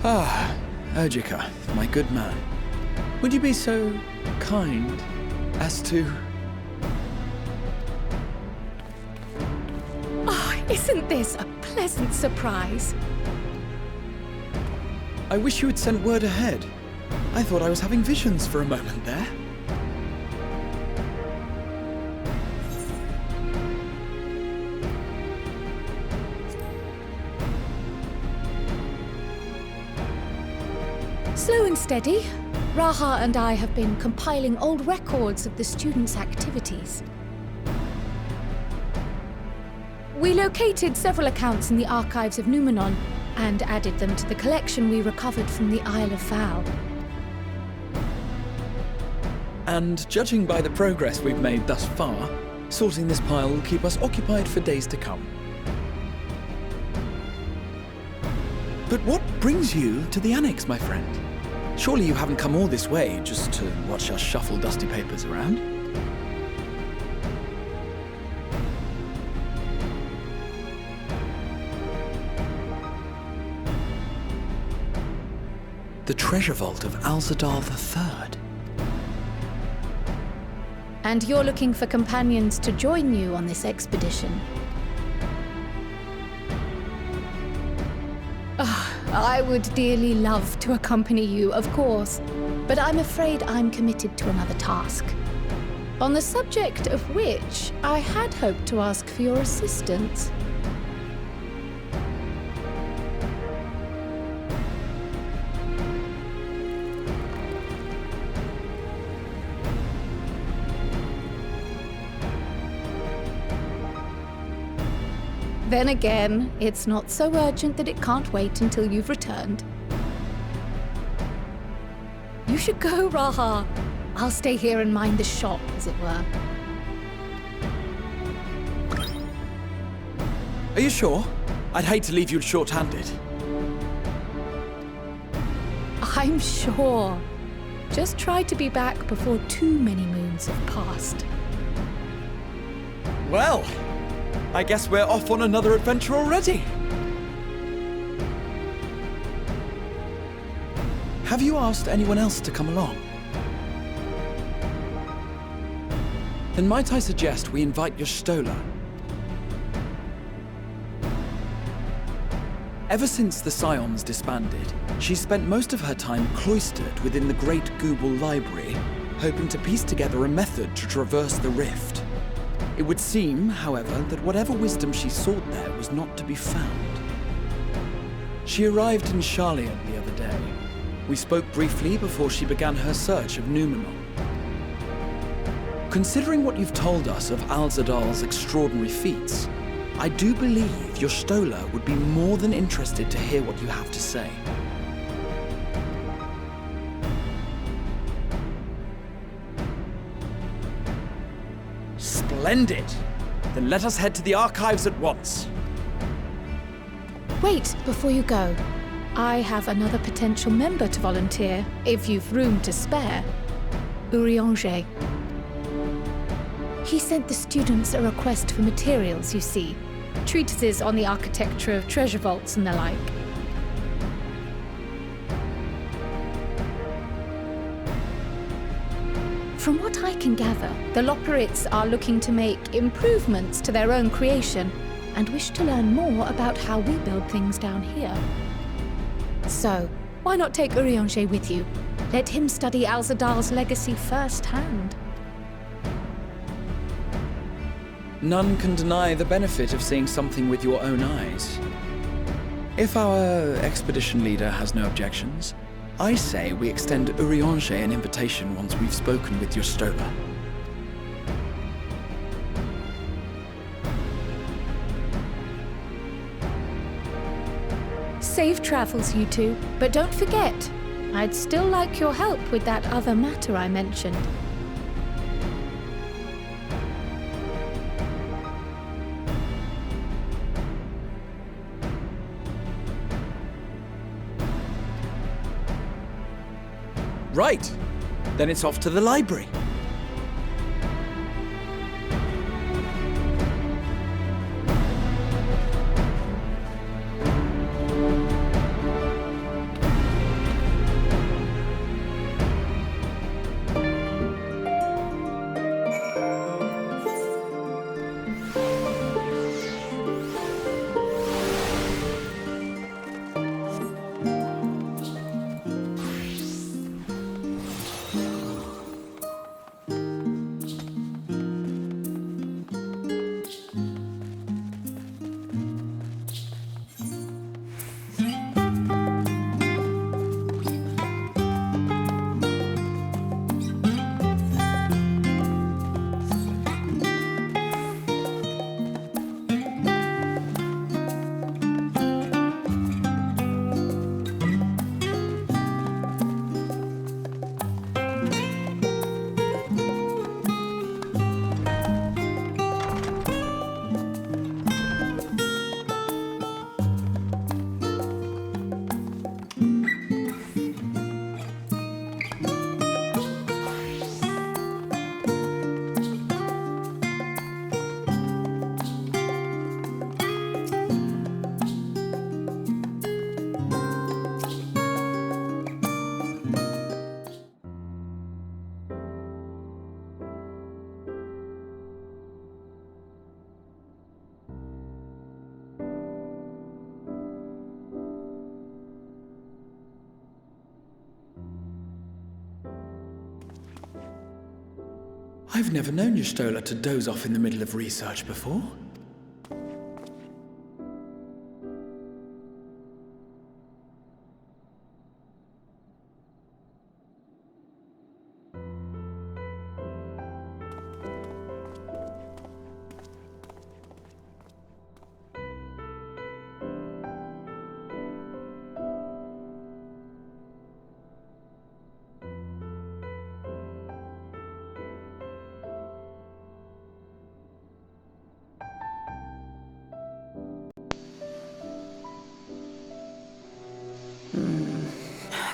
Ah, Ojika, my good man. Would you be so kind as to... Oh, isn't this a pleasant surprise? I wish you had sent word ahead. I thought I was having visions for a moment there. Slow and steady. Raha and I have been compiling old records of the students' activities. We located several accounts in the archives of Numenon and added them to the collection we recovered from the Isle of Fowl. And judging by the progress we've made thus far, sorting this pile will keep us occupied for days to come. But what brings you to the Annex, my friend? Surely you haven't come all this way just to watch us shuffle dusty papers around? The treasure vault of Alzadal III. And you're looking for companions to join you on this expedition. I would dearly love to accompany you, of course, but I'm afraid I'm committed to another task. On the subject of which, I had hoped to ask for your assistance. Then again, it's not so urgent that it can't wait until you've returned. You should go, Raha. I'll stay here and mind the shop, as it were. Are you sure? I'd hate to leave you short-handed. I'm sure. Just try to be back before too many moons have passed. Well, I guess we're off on another adventure already. Have you asked anyone else to come along? Then might I suggest we invite your Stola? Ever since the Scions disbanded, she's spent most of her time cloistered within the Great Google Library, hoping to piece together a method to traverse the rift. It would seem, however, that whatever wisdom she sought there was not to be found. She arrived in Charlian the other day. We spoke briefly before she began her search of Numenon. Considering what you've told us of Alzadal's extraordinary feats, I do believe your Stola would be more than interested to hear what you have to say. Splendid! Then let us head to the archives at once. Wait, before you go. I have another potential member to volunteer, if you've room to spare. Urianger. He sent the students a request for materials, you see. Treatises on the architecture of treasure vaults and the like. From what I can gather, the Loperites are looking to make improvements to their own creation and wish to learn more about how we build things down here. So, why not take Urianger with you? Let him study Alzadal's legacy firsthand. None can deny the benefit of seeing something with your own eyes. If our expedition leader has no objections, I say we extend Urianger an invitation once we've spoken with your Stola. Safe travels, you two. But don't forget, I'd still like your help with that other matter I mentioned. Right. Then it's off to the library. I've never known Y'shtola to doze off in the middle of research before.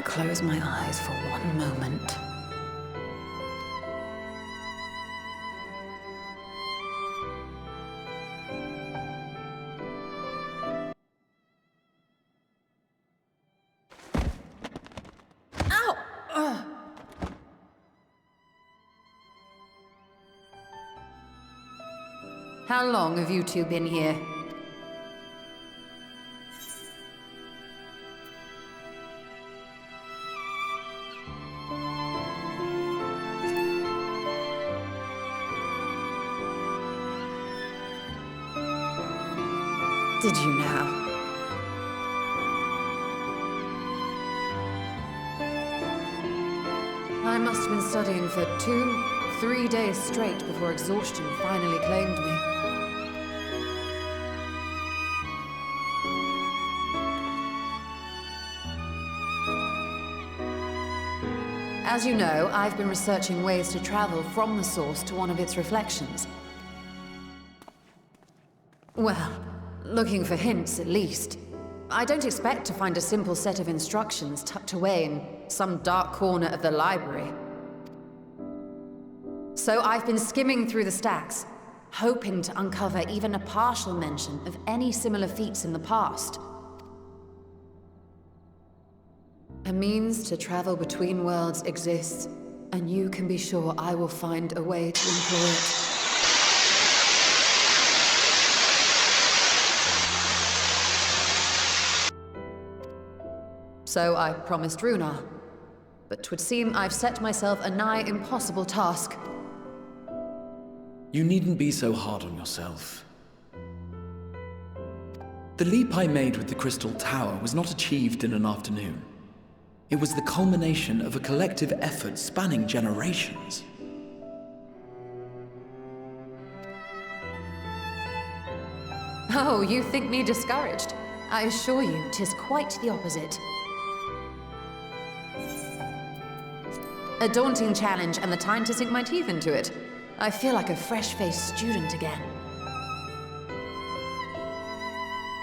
Close my eyes for one moment. Ow! Ugh. How long have you two been here? Did you now? I must have been studying for 2-3 days straight before exhaustion finally claimed me. As you know, I've been researching ways to travel from the source to one of its reflections. Well, looking for hints, at least. I don't expect to find a simple set of instructions tucked away in some dark corner of the library. So I've been skimming through the stacks, hoping to uncover even a partial mention of any similar feats in the past. A means to travel between worlds exists, and you can be sure I will find a way to employ it. So I promised Runar, but 'twould seem I've set myself a nigh impossible task. You needn't be so hard on yourself. The leap I made with the Crystal Tower was not achieved in an afternoon. It was the culmination of a collective effort spanning generations. Oh, you think me discouraged? I assure you, 'tis quite the opposite. A daunting challenge and the time to sink my teeth into it. I feel like a fresh-faced student again.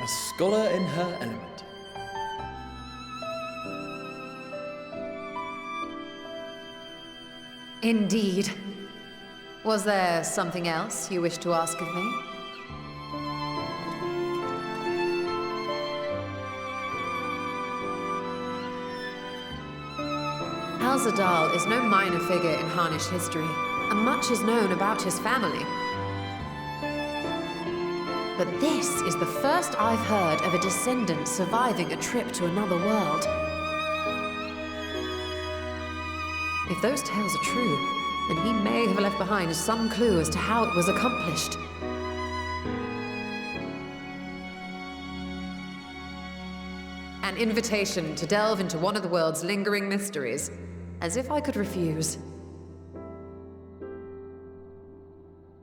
A scholar in her element. Indeed. Was there something else you wish to ask of me? Al-Zadal is no minor figure in Harnish history, and much is known about his family. But this is the first I've heard of a descendant surviving a trip to another world. If those tales are true, then he may have left behind some clue as to how it was accomplished. An invitation to delve into one of the world's lingering mysteries. As if I could refuse.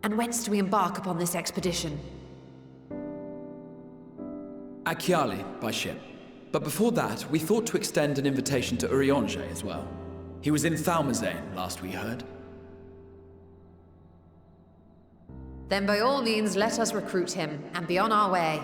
And whence do we embark upon this expedition? Akyali, by ship. But before that, we thought to extend an invitation to Urianger as well. He was in Thalmazane, last we heard. Then by all means, let us recruit him, and be on our way.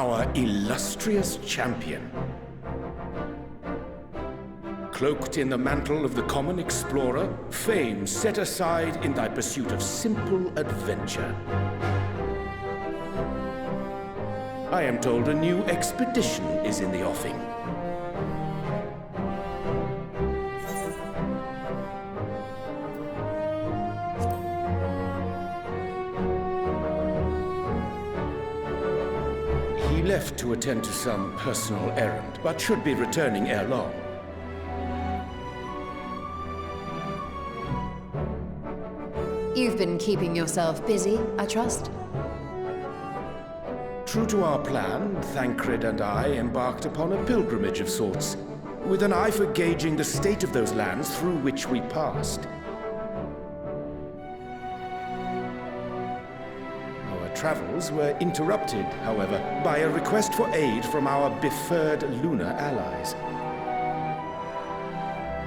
our illustrious champion. Cloaked in the mantle of the common explorer, fame set aside in thy pursuit of simple adventure. I am told a new expedition is in the offing. He left to attend to some personal errand, but should be returning ere long. You've been keeping yourself busy, I trust? True to our plan, Thancred and I embarked upon a pilgrimage of sorts, with an eye for gauging the state of those lands through which we passed. Our travels were interrupted, however, by a request for aid from our befurred lunar allies.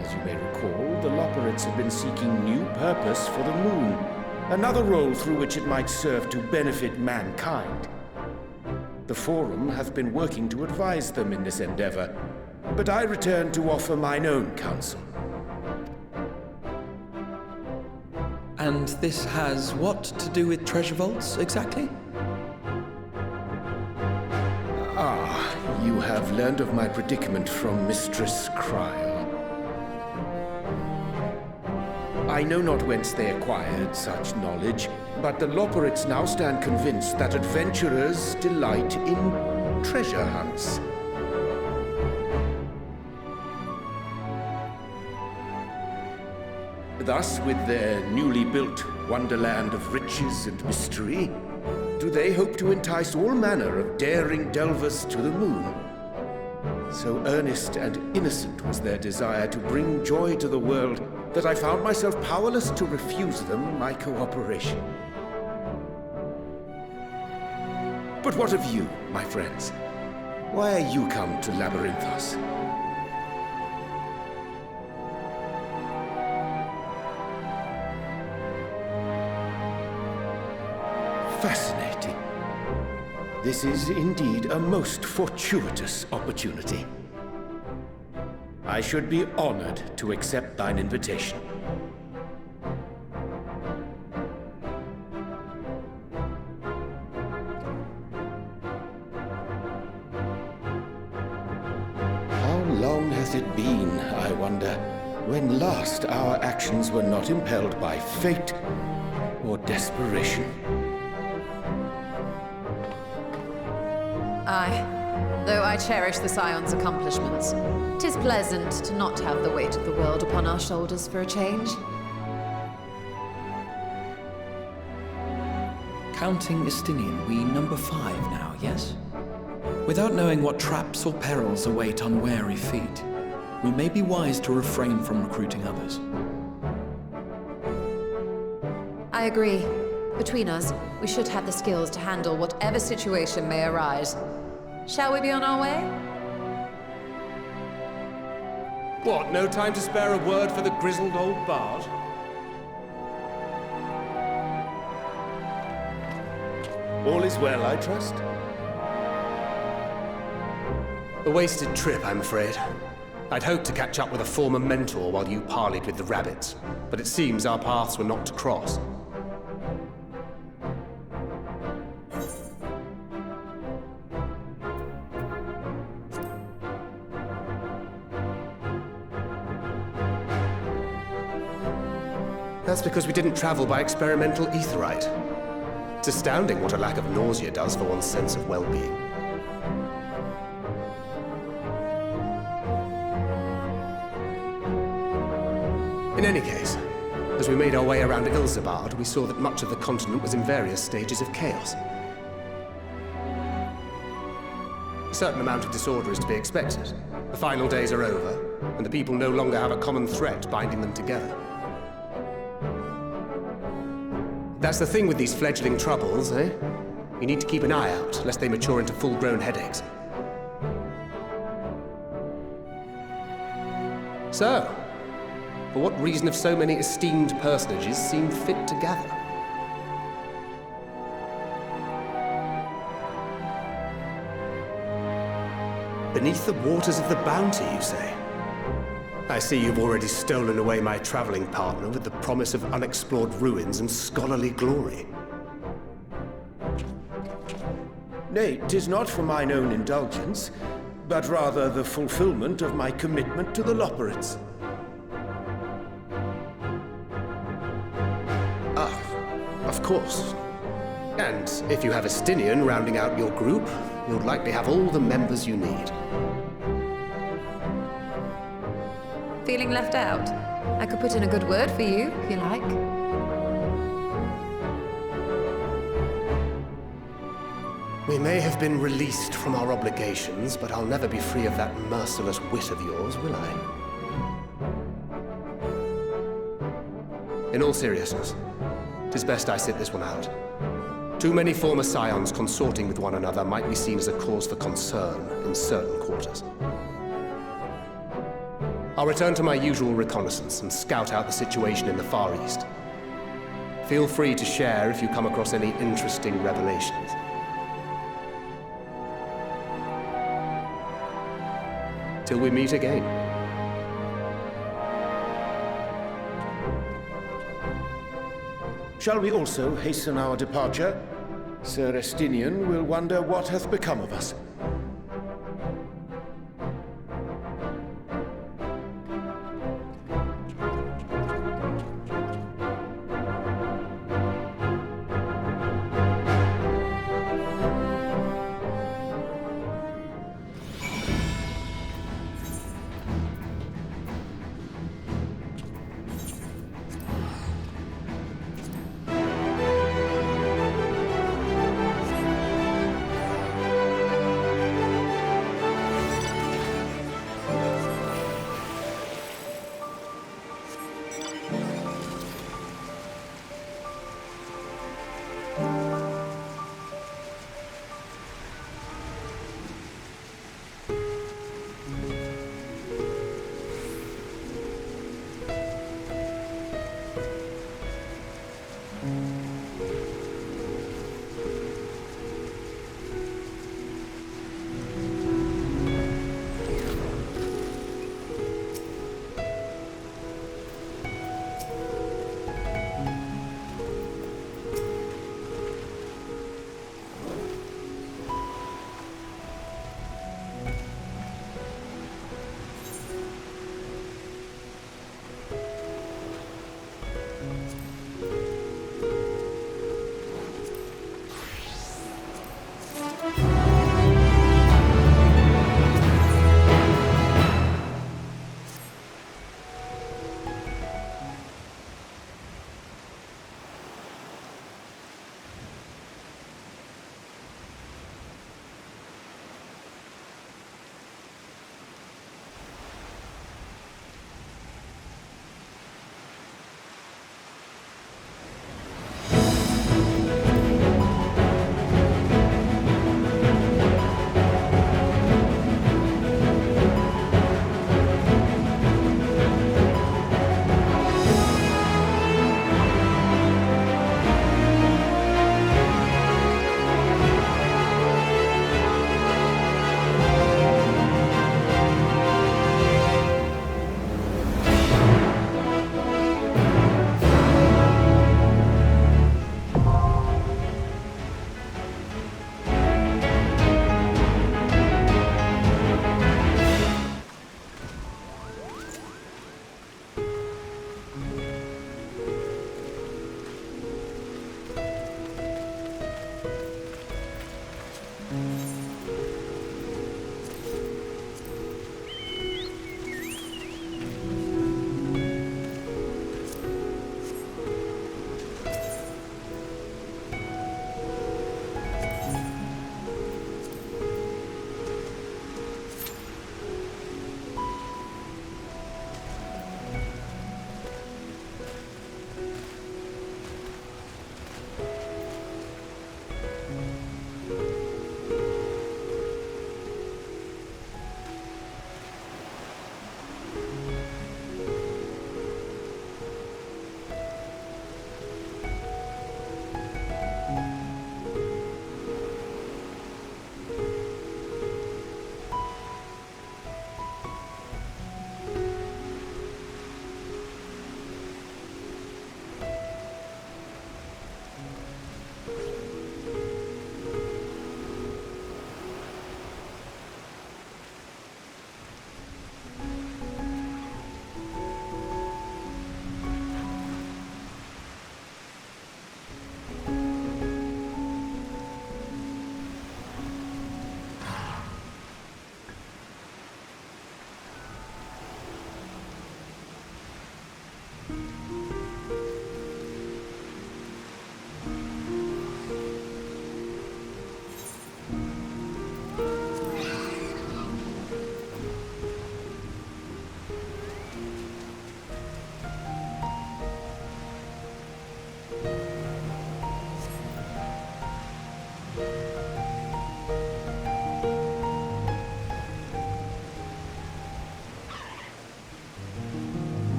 As you may recall, the Loperids have been seeking new purpose for the moon, another role through which it might serve to benefit mankind. The Forum hath been working to advise them in this endeavor, but I return to offer mine own counsel. And this has what to do with treasure vaults, exactly? Ah, you have learned of my predicament from Mistress Cryle. I know not whence they acquired such knowledge, but the Loperids now stand convinced that adventurers delight in treasure hunts. Thus, with their newly built wonderland of riches and mystery, do they hope to entice all manner of daring delvers to the moon. So earnest and innocent was their desire to bring joy to the world that I found myself powerless to refuse them my cooperation. But what of you, my friends? Why are you come to Labyrinthos? Fascinating. This is indeed a most fortuitous opportunity. I should be honored to accept thine invitation. How long has it been, I wonder, when last our actions were not impelled by fate or desperation? Aye. Though I cherish the Scion's accomplishments, 'tis pleasant to not have the weight of the world upon our shoulders for a change. Counting Estinian, we number 5 now, yes? Without knowing what traps or perils await unwary feet, we may be wise to refrain from recruiting others. I agree. Between us, we should have the skills to handle whatever situation may arise. Shall we be on our way? What, no time to spare a word for the grizzled old bard? All is well, I trust? A wasted trip, I'm afraid. I'd hoped to catch up with a former mentor while you parleyed with the rabbits, but it seems our paths were not to cross. That's because we didn't travel by experimental etherite. It's astounding what a lack of nausea does for one's sense of well-being. In any case, as we made our way around Ilzabard, we saw that much of the continent was in various stages of chaos. A certain amount of disorder is to be expected. The final days are over, and the people no longer have a common threat binding them together. That's the thing with these fledgling troubles, eh? You need to keep an eye out, lest they mature into full-grown headaches. So, for what reason have so many esteemed personages seemed fit to gather? Beneath the waters of the Bounty, you say? I see you've already stolen away my traveling partner with the promise of unexplored ruins and scholarly glory. Nay, 'tis not for mine own indulgence, but rather the fulfillment of my commitment to the Loporrits. Ah, of course. And if you have a Stinian rounding out your group, you'll likely have all the members you need. Feeling left out? I could put in a good word for you, if you like. We may have been released from our obligations, but I'll never be free of that merciless wit of yours, will I? In all seriousness, 'tis best I sit this one out. Too many former scions consorting with one another might be seen as a cause for concern in certain quarters. I'll return to my usual reconnaissance and scout out the situation in the Far East. Feel free to share if you come across any interesting revelations. Till we meet again. Shall we also hasten our departure? Sir Estinian will wonder what hath become of us.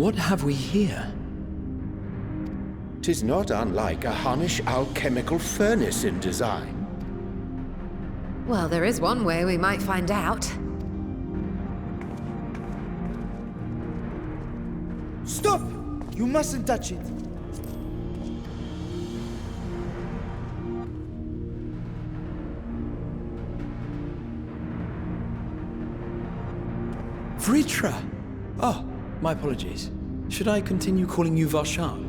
What have we here? 'Tis not unlike a Hunnish alchemical furnace in design. Well, there is one way we might find out. Stop! You mustn't touch it. Vritra! Oh, my apologies. Should I continue calling you Varshan?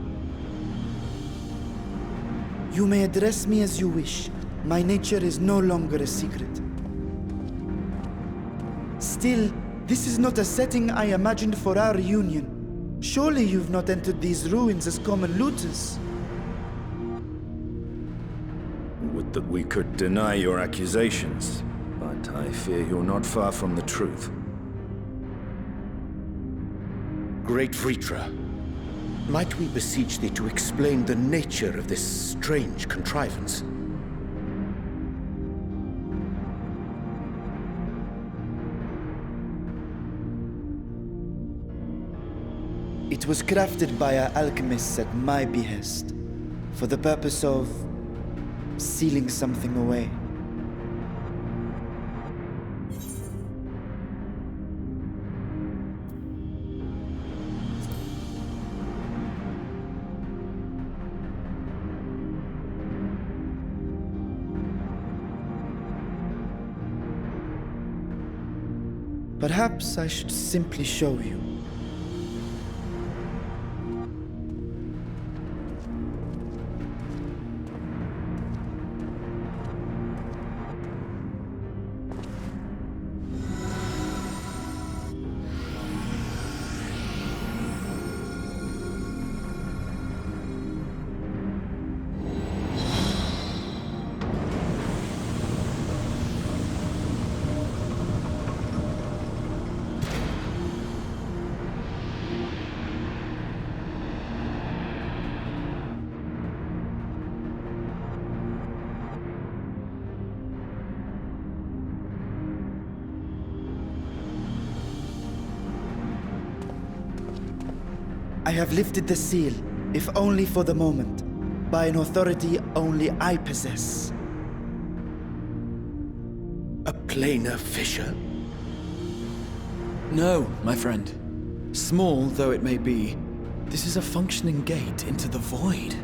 You may address me as you wish. My nature is no longer a secret. Still, this is not a setting I imagined for our reunion. Surely you've not entered these ruins as common looters. Would that we could deny your accusations, but I fear you're not far from the truth. Great Vritra, might we beseech thee to explain the nature of this strange contrivance? It was crafted by our alchemists at my behest, for the purpose of sealing something away. Perhaps I should simply show you. I have lifted the seal, if only for the moment, by an authority only I possess. A planar fissure? No, my friend. Small though it may be, this is a functioning gate into the void.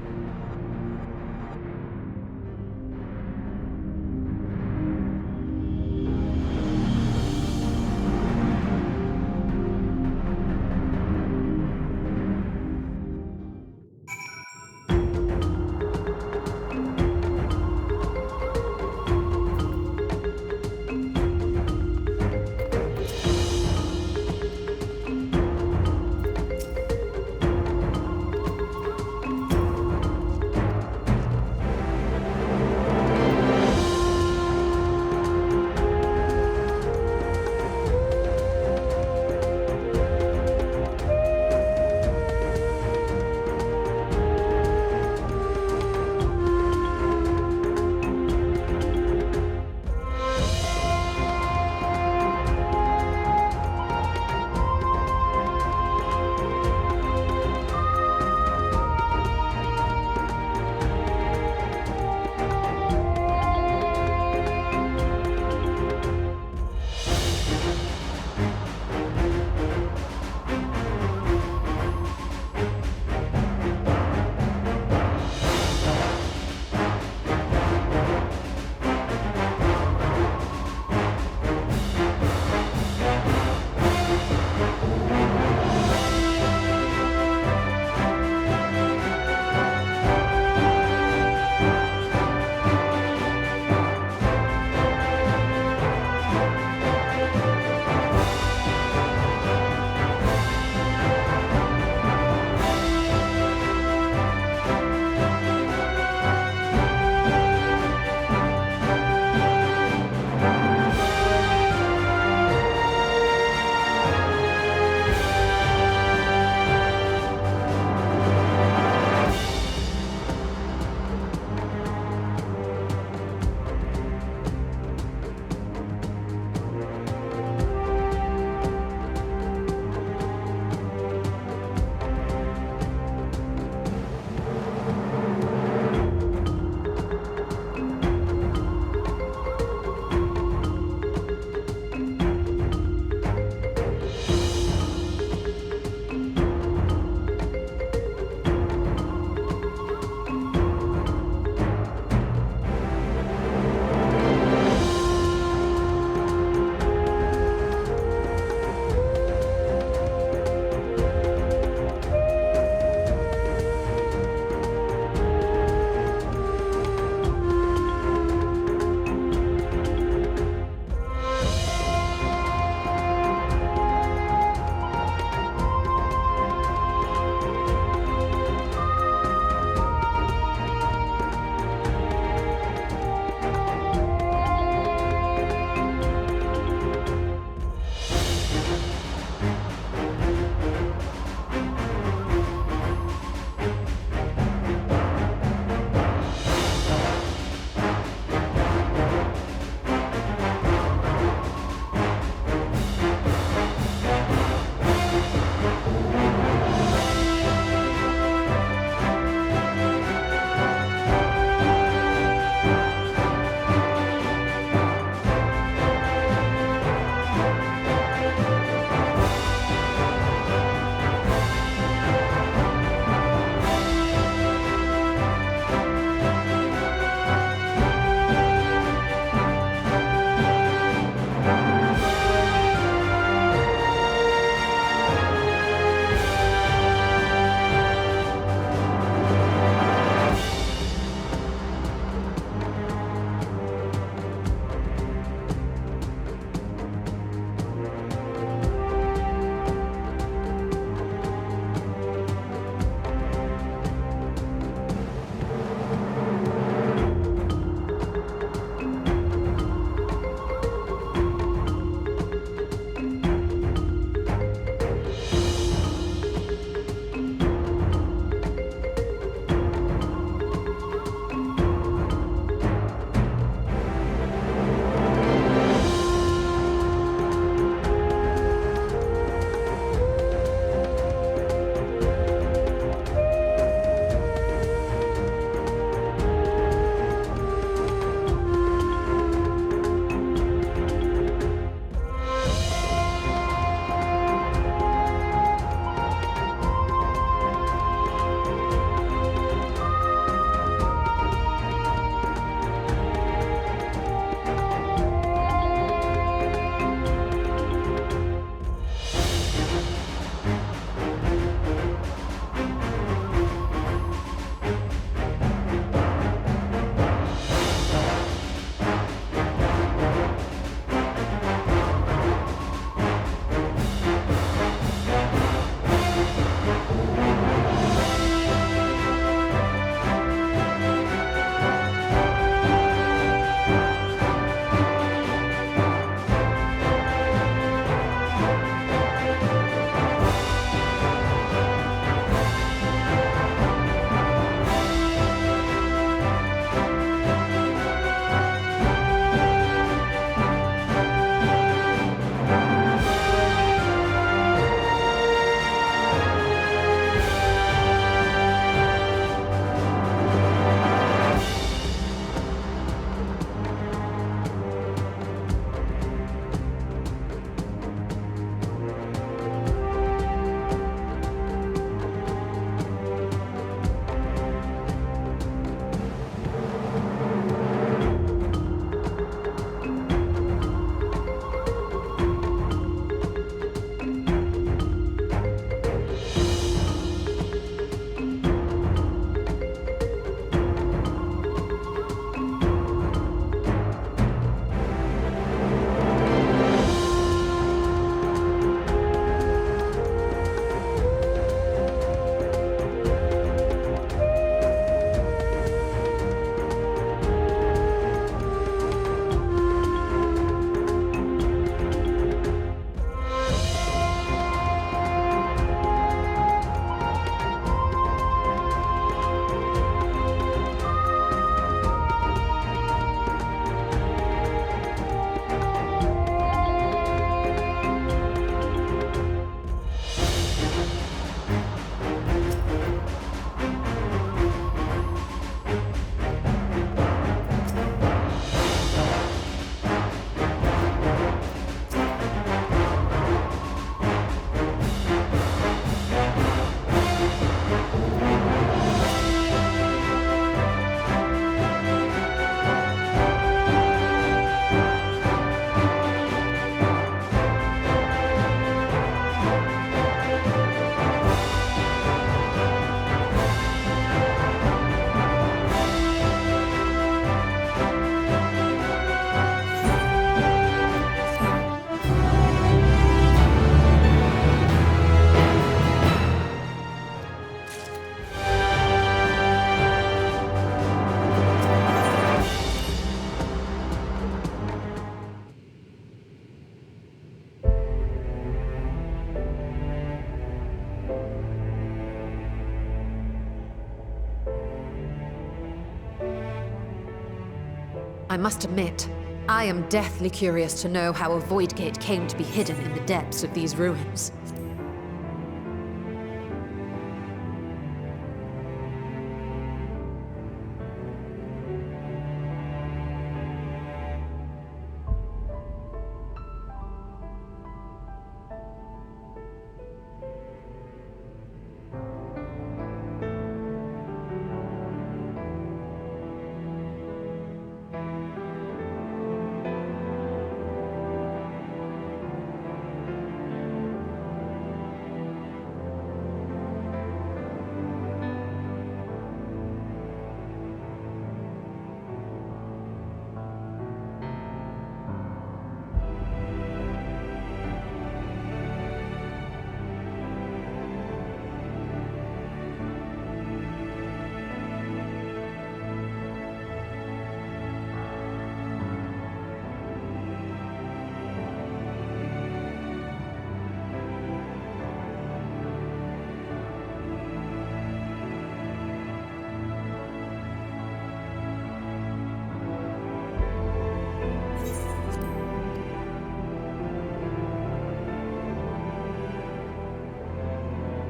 I must admit, I am deathly curious to know how a void gate came to be hidden in the depths of these ruins.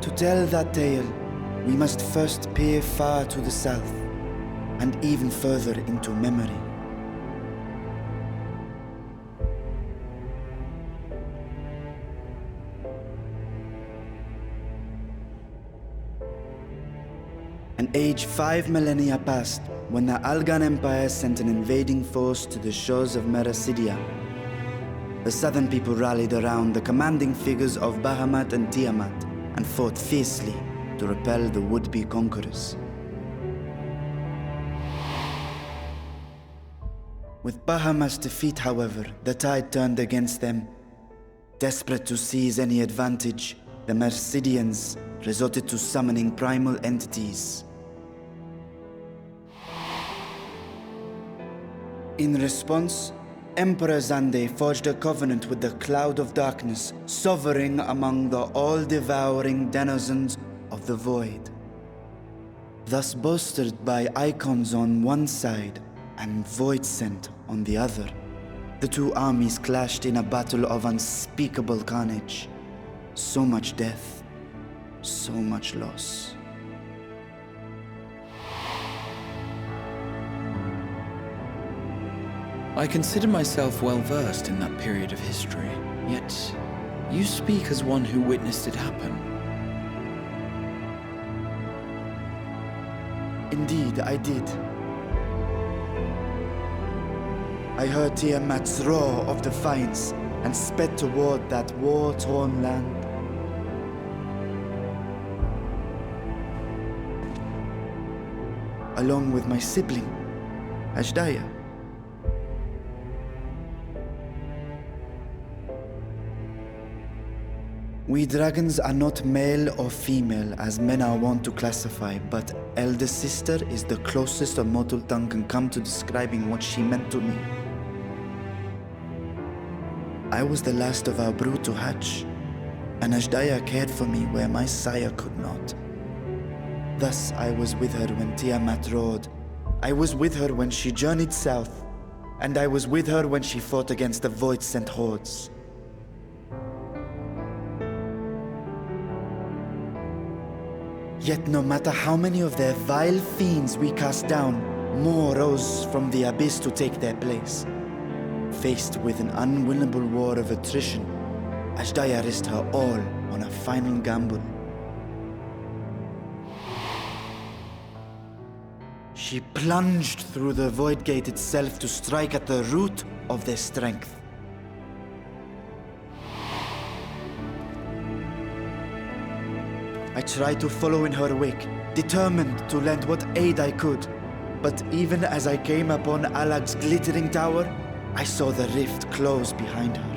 To tell that tale, we must first peer far to the south, and even further into memory. An age 5 millennia passed when the Algan Empire sent an invading force to the shores of Meracidia. The southern people rallied around the commanding figures of Bahamut and Tiamat, and fought fiercely to repel the would-be conquerors. With Bahamut's defeat, however, the tide turned against them. Desperate to seize any advantage, the Mercidians resorted to summoning primal entities. In response, Emperor Zande forged a covenant with the Cloud of Darkness, sovereign among the all-devouring denizens of the Void. Thus bolstered by icons on one side and Void Scent on the other, the two armies clashed in a battle of unspeakable carnage. So much death, so much loss. I consider myself well-versed in that period of history, yet you speak as one who witnessed it happen. Indeed, I did. I heard Tiamat's roar of defiance and sped toward that war-torn land. Along with my sibling, Ashdaya. We dragons are not male or female as men are wont to classify, but elder sister is the closest a mortal tongue can come to describing what she meant to me. I was the last of our brood to hatch, and Ashdaya cared for me where my sire could not. Thus I was with her when Tiamat roared, I was with her when she journeyed south, and I was with her when she fought against the Void-sent hordes. Yet no matter how many of their vile fiends we cast down, more rose from the abyss to take their place. Faced with an unwinnable war of attrition, Ashdaya risked her all on a final gamble. She plunged through the Void Gate itself to strike at the root of their strength. I tried to follow in her wake, determined to lend what aid I could. But even as I came upon Alag's glittering tower, I saw the rift close behind her.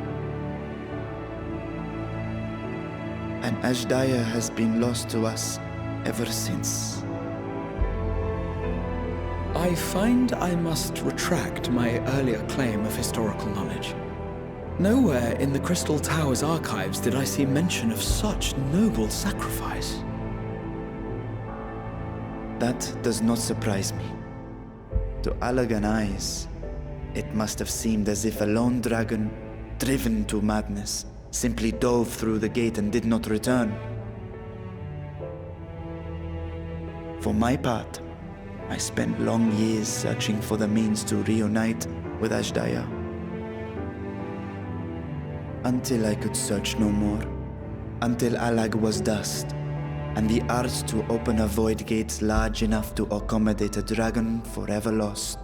And Ashdaya has been lost to us ever since. I find I must retract my earlier claim of historical knowledge. Nowhere in the Crystal Tower's archives did I see mention of such noble sacrifice. That does not surprise me. To Alagan eyes, It must have seemed as if a lone dragon, driven to madness, simply dove through the gate and did not return. For my part, I spent long years searching for the means to reunite with Ashdaya. Until I could search no more. Until Alag was dust, and the art to open a void gate large enough to accommodate a dragon forever lost.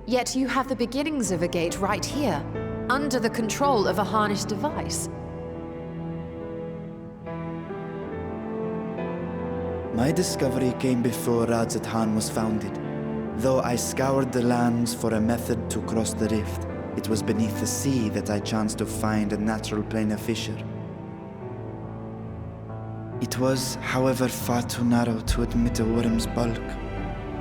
Yet you have the beginnings of a gate right here, under the control of a harnessed device. My discovery came before Radzat was founded. Though I scoured the lands for a method to cross the rift, it was beneath the sea that I chanced to find a natural planar fissure. It was, however, far too narrow to admit a worm's bulk.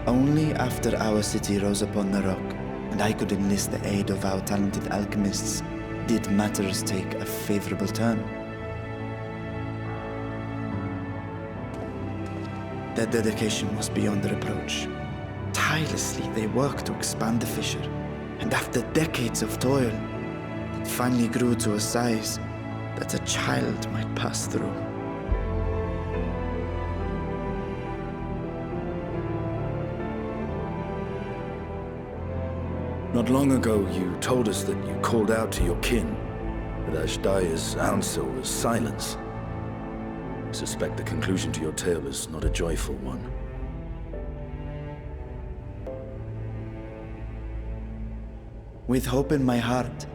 Only after our city rose upon the rock, and I could enlist the aid of our talented alchemists, did matters take a favorable turn. Their dedication was beyond reproach. Tirelessly they worked to expand the fissure, and after decades of toil, it finally grew to a size that a child might pass through. Not long ago, you told us that you called out to your kin, that Ashdaya's answer was silence. I suspect the conclusion to your tale is not a joyful one. With hope in my heart,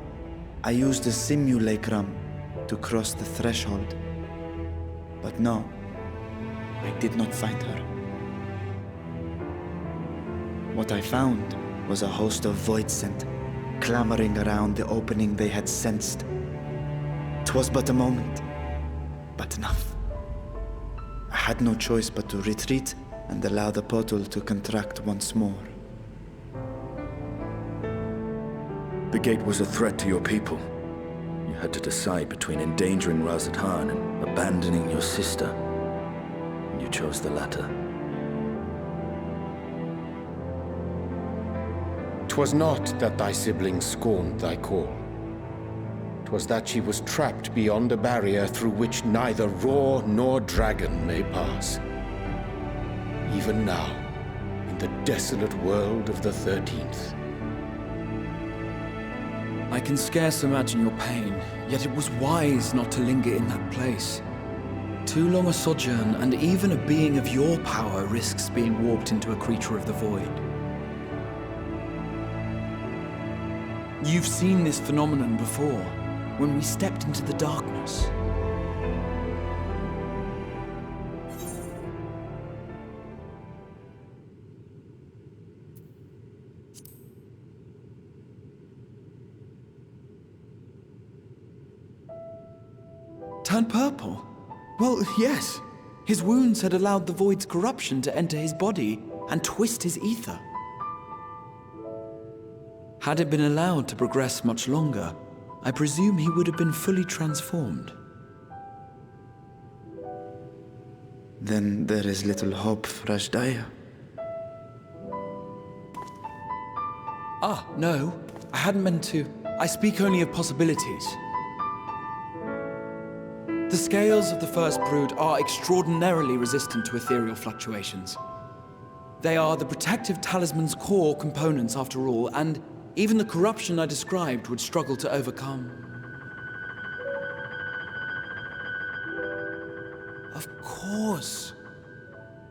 I used a simulacrum to cross the threshold. But no, I did not find her. What I found was a host of void scent, clamoring around the opening they had sensed. 'Twas but a moment, but enough. I had no choice but to retreat and allow the portal to contract once more. The gate was a threat to your people. You had to decide between endangering Razathan and abandoning your sister. And you chose the latter. 'Twas not that thy siblings scorned thy call. 'Twas that she was trapped beyond a barrier through which neither roar nor dragon may pass. Even now, in the desolate world of the 13th. I can scarce imagine your pain, yet it was wise not to linger in that place. Too long a sojourn, and even a being of your power risks being warped into a creature of the void. You've seen this phenomenon before, when we stepped into the darkness. Turned purple? Well, yes. His wounds had allowed the void's corruption to enter his body and twist his ether. Had it been allowed to progress much longer, I presume he would have been fully transformed. Then there is little hope for Ashdaya. Ah, no. I hadn't meant to. I speak only of possibilities. The scales of the first brood are extraordinarily resistant to ethereal fluctuations. They are the protective talisman's core components after all, and even the corruption I described would struggle to overcome. Of course.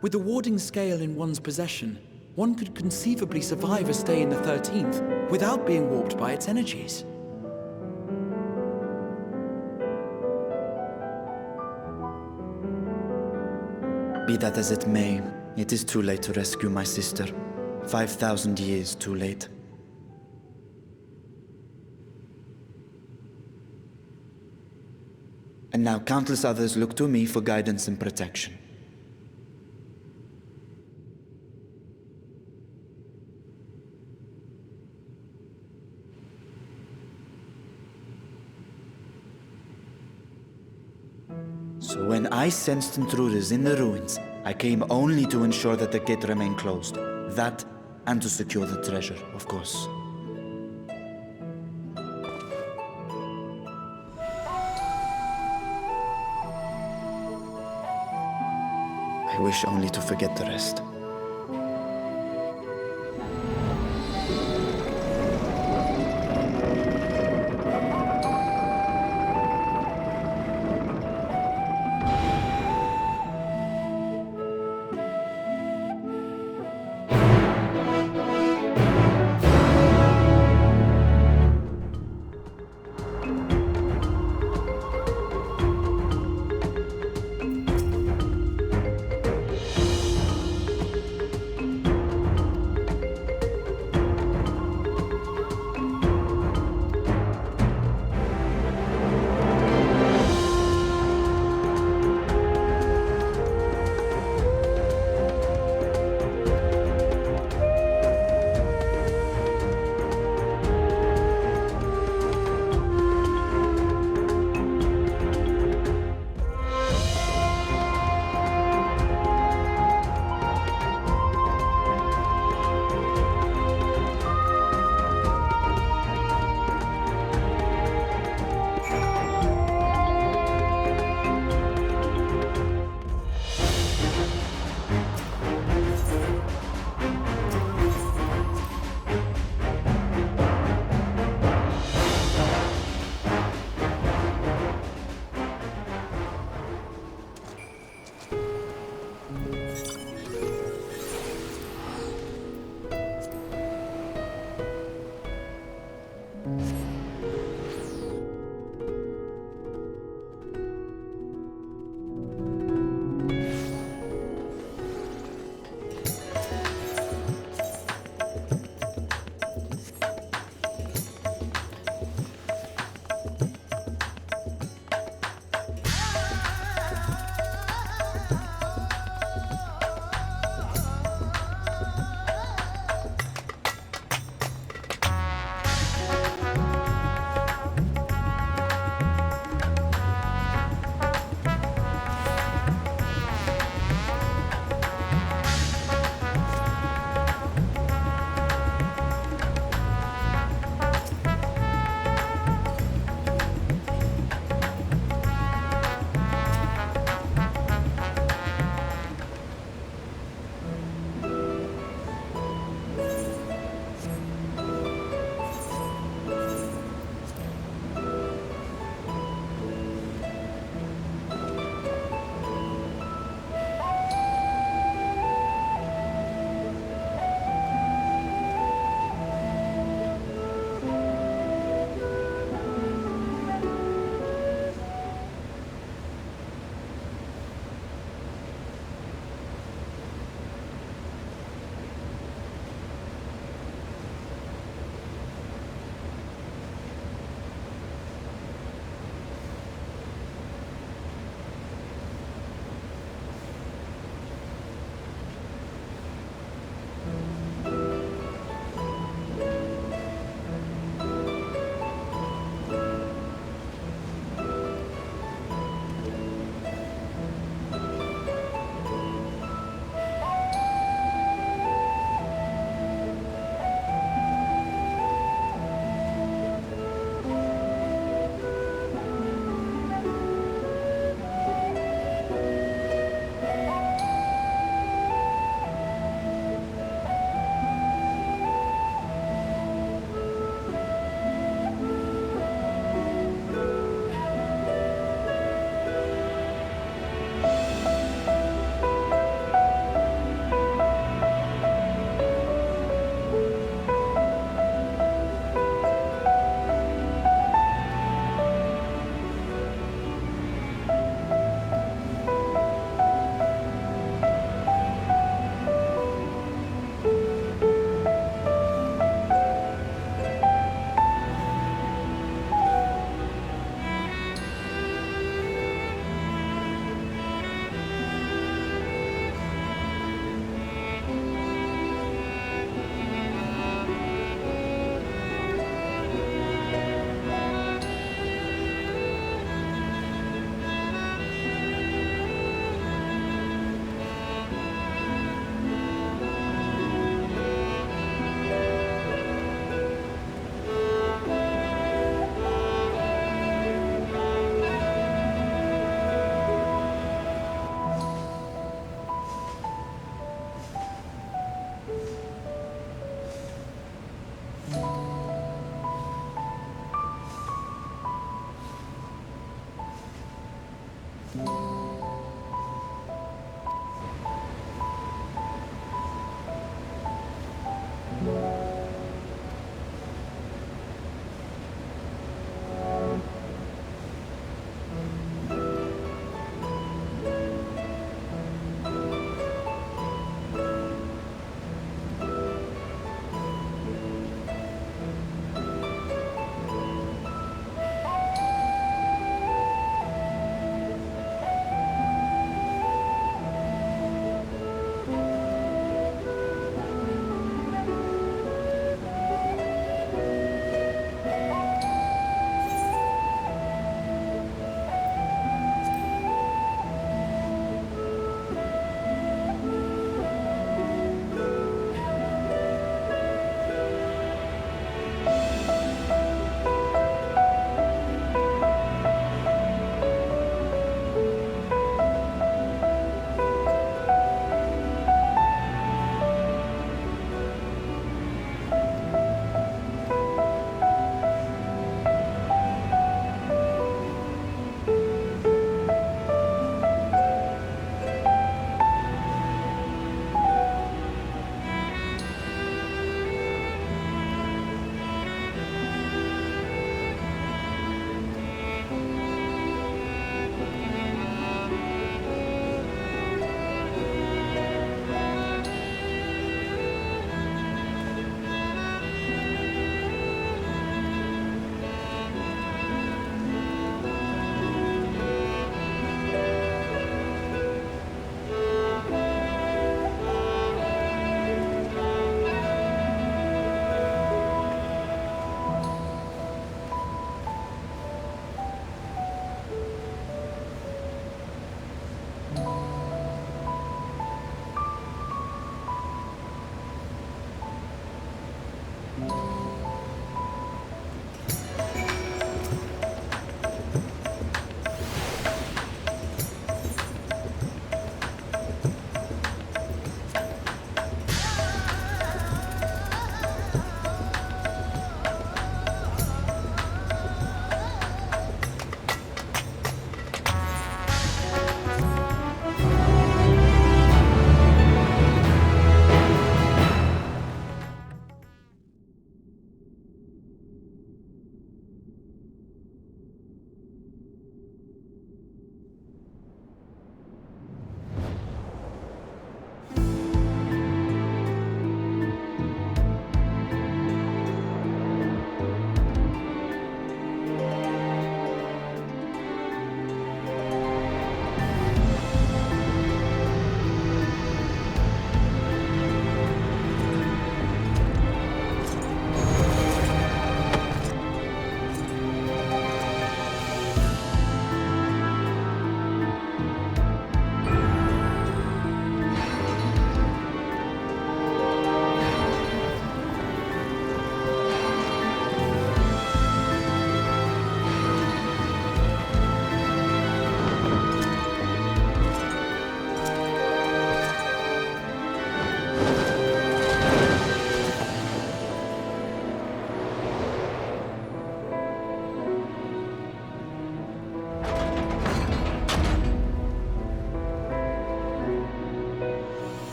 With the warding scale in one's possession, one could conceivably survive a stay in the 13th without being warped by its energies. Be that as it may, it is too late to rescue my sister. 5,000 years too late. And now countless others look to me for guidance and protection. So when I sensed intruders in the ruins, I came only to ensure that the gate remained closed. That And to secure the treasure, of course. I wish only to forget the rest.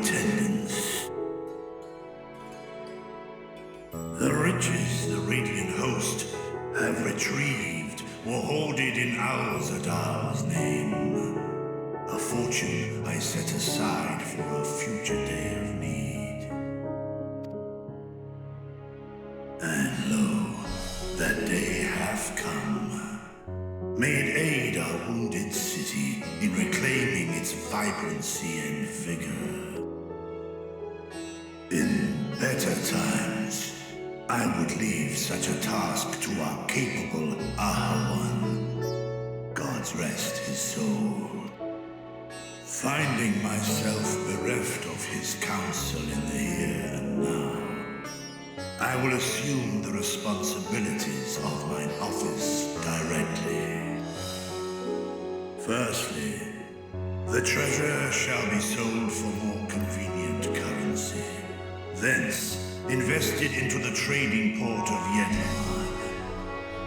attendants. The riches the Radiant Host have retrieved were hoarded in Al-Zadal's name. A fortune I set aside for a future day of need. And lo, that day hath come. May it aid our wounded city in reclaiming its vibrancy and vigor. In better times, I would leave such a task to our capable Ahawan. God's rest his soul. Finding myself bereft of his counsel in the here and now, I will assume the responsibilities of mine office directly. Firstly, the treasure shall be sold for more convenient currency. Thence, invested into the trading port of Endwalker.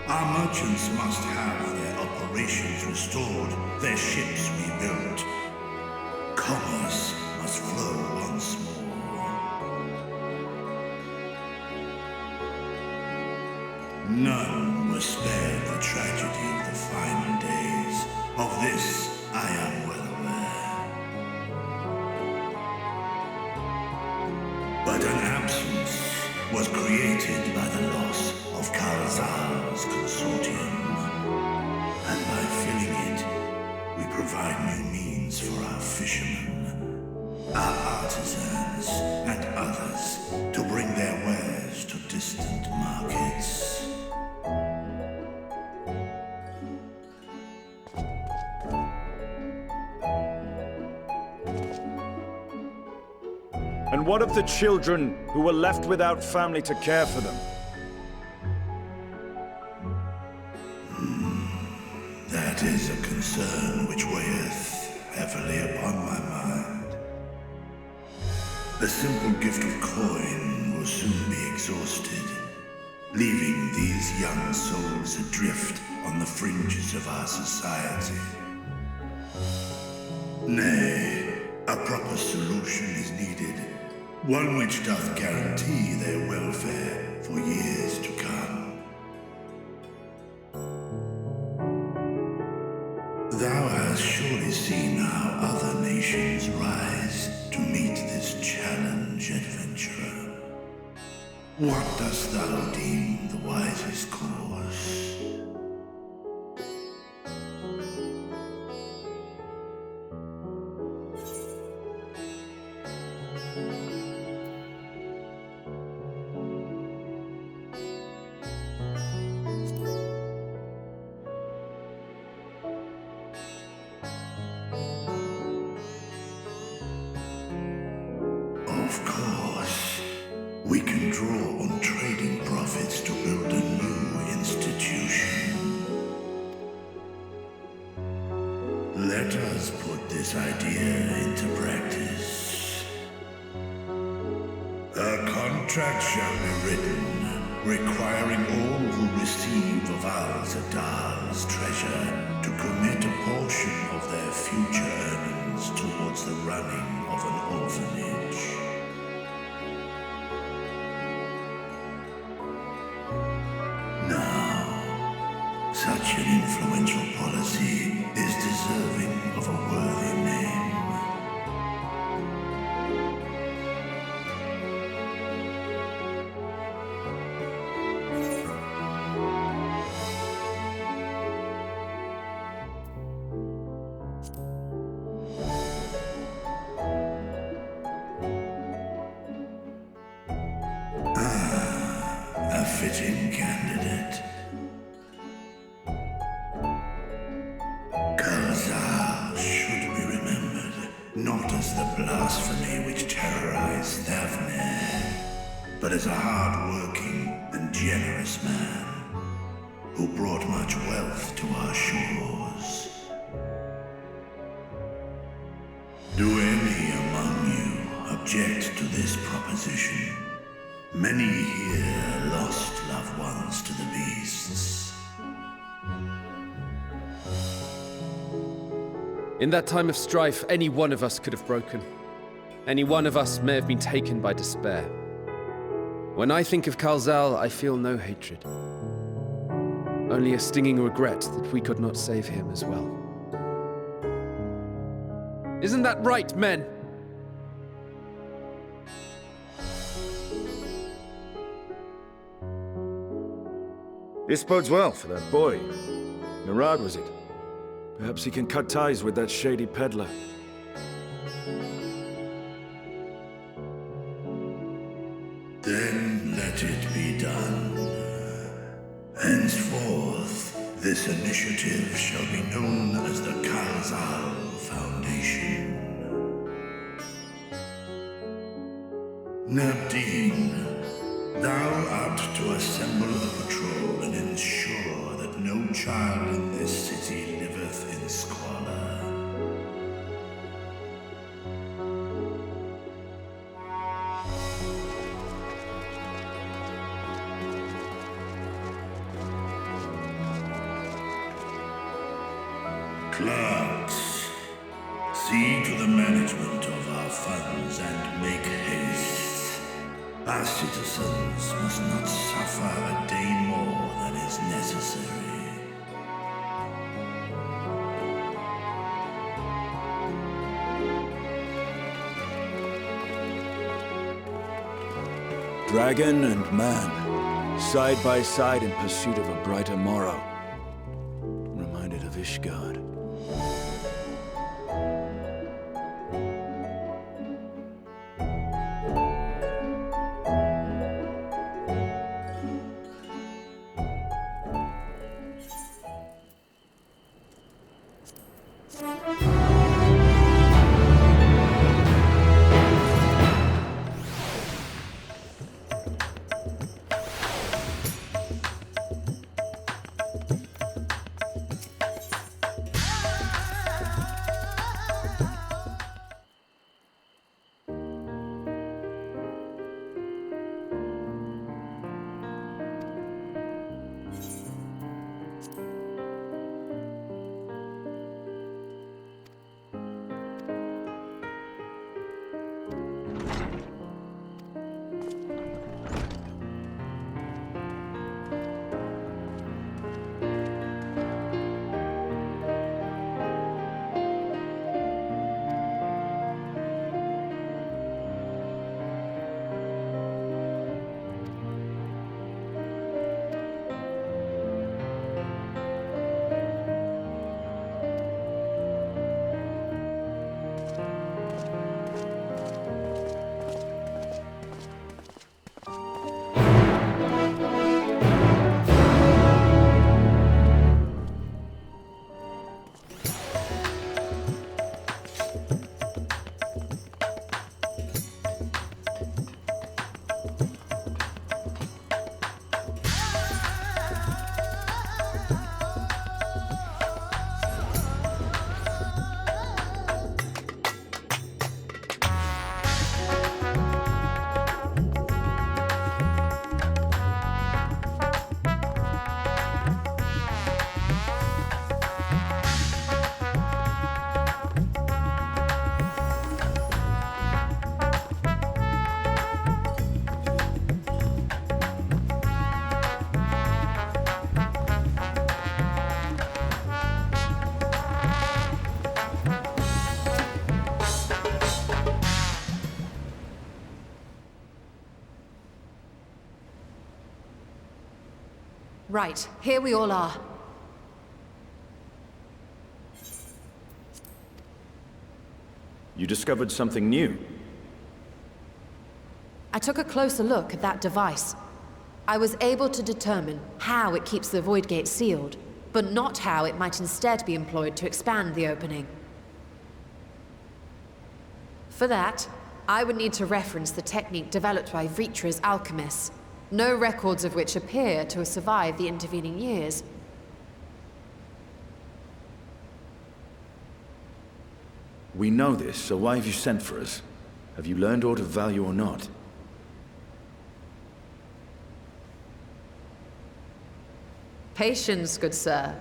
Our merchants must have their operations restored, their ships rebuilt. Commerce must flow once more. None were spared the tragedy of the final days. Of this I am well aware. But an absence was created by the loss of Karazal's consortium. And by filling it, we provide new means for our fishermen, our artisans, and others to bring their wares to distant markets. And what of the children who were left without family to care for them? That is a concern which weigheth heavily upon my mind. The simple gift of coin will soon be exhausted, leaving these young souls adrift on the fringes of our society. Nay, a proper solution is needed, one which doth guarantee their welfare for years to come. Thou hast surely seen how other nations rise to meet this challenge, adventurer. What dost thou deem the wisest course? Of course, we can draw on trading profits to build a new institution. Let us put this idea into practice. A contract shall be written, requiring all who receive of Al-Zadal's treasure to commit a portion of their future earnings towards the running of an orphanage. Now, such an influential policy is deserving of a worthy name. A fitting candidate. Karazal should be remembered, not as the blasphemy which terrorized Daphne, but as a hard-working and generous man who brought much wealth to our shores. Do any among you object to this proposition? Many here lost loved ones to the beasts. In that time of strife, any one of us could have broken. Any one of us may have been taken by despair. When I think of Kalzal, I feel no hatred. Only a stinging regret that we could not save him as well. Isn't that right, men? This bodes well for that boy. Narad, was it? Perhaps he can cut ties with that shady peddler. Then let it be done. Henceforth, this initiative shall be known as the Kalzal Foundation. Nabdeen, thou art to assemble a patrol and ensure that no child in this city liveth in squalor. Clerks, see to the management of our funds and make haste. Our citizens must not suffer a day more than is necessary. Dragon and man, side by side in pursuit of a brighter morrow. Reminded of Ishgard. Right, here we all are. You discovered something new. I took a closer look at that device. I was able to determine how it keeps the Void Gate sealed, but not how it might instead be employed to expand the opening. For that, I would need to reference the technique developed by Vritra's alchemists, no records of which appear to have survived the intervening years. We know this, so why have you sent for us? Have you learned aught of value or not? Patience, good sir.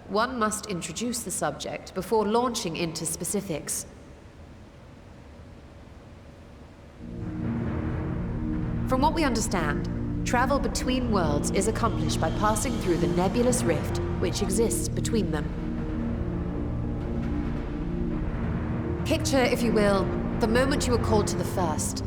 One must introduce the subject before launching into specifics. From what we understand, travel between worlds is accomplished by passing through the nebulous rift which exists between them. Picture, if you will, the moment you were called to the first.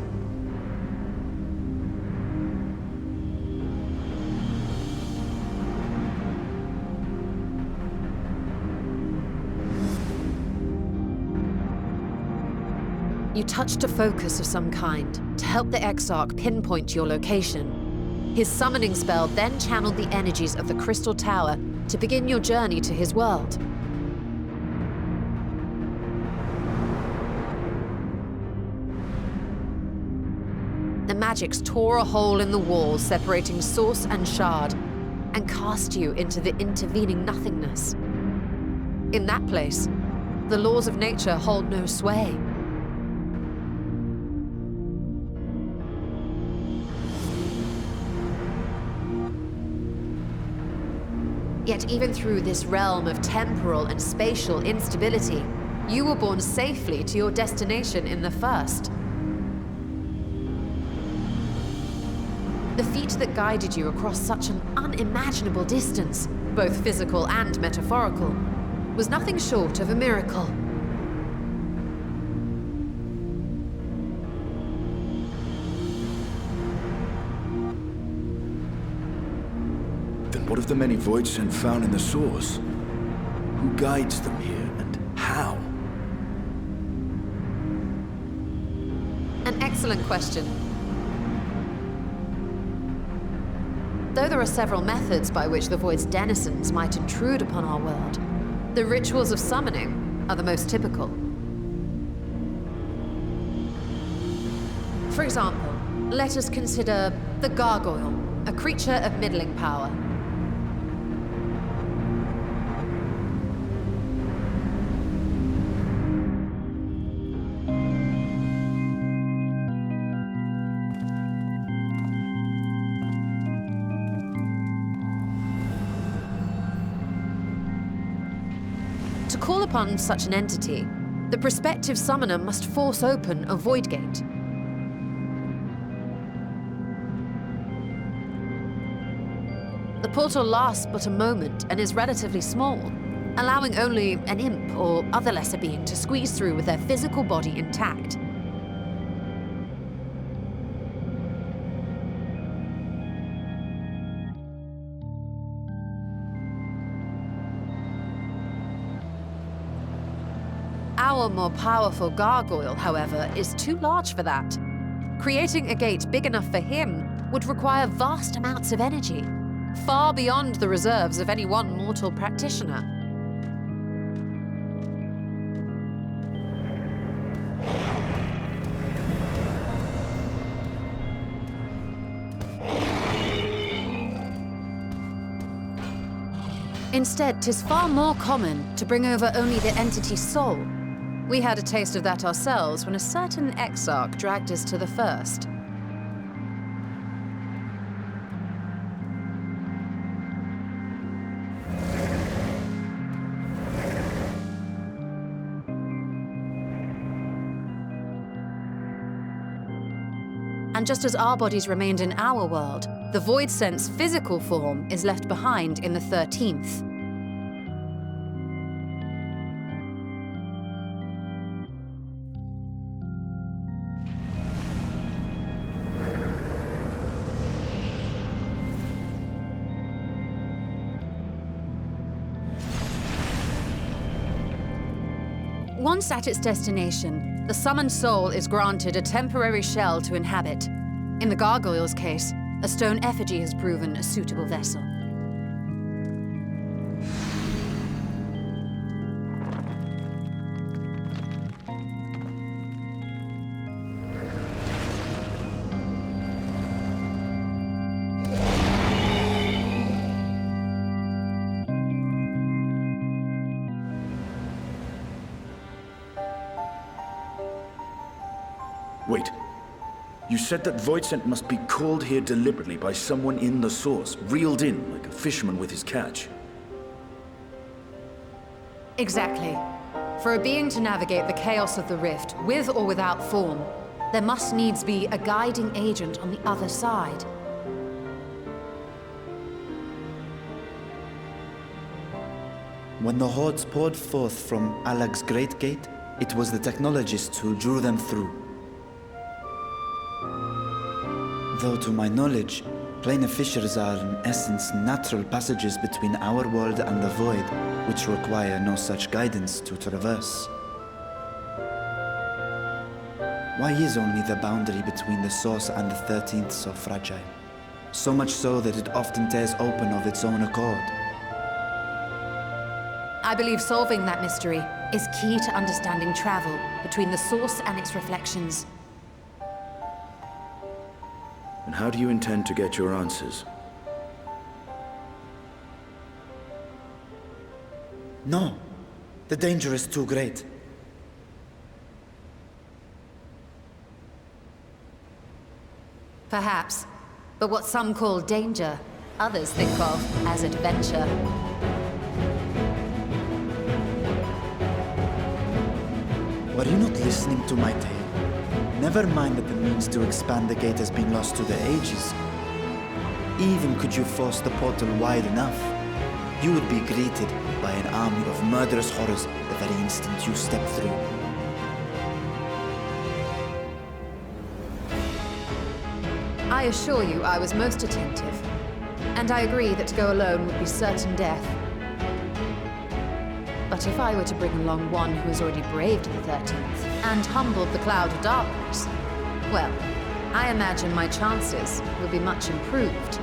You touched a focus of some kind to help the Exarch pinpoint your location. His summoning spell then channeled the energies of the Crystal Tower to begin your journey to his world. The magics tore a hole in the wall separating source and shard, and cast you into the intervening nothingness. In that place, the laws of nature hold no sway. Yet even through this realm of temporal and spatial instability, you were borne safely to your destination in the first. The feat that guided you across such an unimaginable distance, both physical and metaphorical, was nothing short of a miracle. Then what of the many Voidsent found in the source? Who guides them here, and how? An excellent question. Though there are several methods by which the Void's denizens might intrude upon our world, the rituals of summoning are the most typical. For example, let us consider the Gargoyle, a creature of middling power. To call upon such an entity, the prospective summoner must force open a void gate. The portal lasts but a moment and is relatively small, allowing only an imp or other lesser being to squeeze through with their physical body intact. Our more powerful gargoyle, however, is too large for that. Creating a gate big enough for him would require vast amounts of energy, far beyond the reserves of any one mortal practitioner. Instead, 'tis far more common to bring over only the entity's soul. We had a taste of that ourselves when a certain Exarch dragged us to the first. And just as our bodies remained in our world, the Voidsent's physical form is left behind in the 13th. Once at its destination, the summoned soul is granted a temporary shell to inhabit. In the gargoyle's case, a stone effigy has proven a suitable vessel. Wait. You said that Voidsent must be called here deliberately by someone in the source, reeled in like a fisherman with his catch. Exactly. For a being to navigate the chaos of the rift, with or without form, There must needs be a guiding agent on the other side. When the hordes poured forth from Alag's Great Gate, it was the technologists who drew them through. Though to my knowledge, planar fissures are in essence natural passages between our world and the void, which require no such guidance to traverse. Why is only the boundary between the Source and the 13th so fragile? So much so that it often tears open of its own accord. I believe solving that mystery is key to understanding travel between the Source and its reflections. And how do you intend to get your answers? No. The danger is too great. Perhaps. But what some call danger, others think of as adventure. Were you not listening to my tale? Never mind that the means to expand the gate has been lost to the ages. Even could you force the portal wide enough, you would be greeted by an army of murderous horrors the very instant you step through. I assure you I was most attentive. And I agree that to go alone would be certain death. But if I were to bring along one who has already braved the 13th and humbled the cloud of darkness, well, I imagine my chances would be much improved.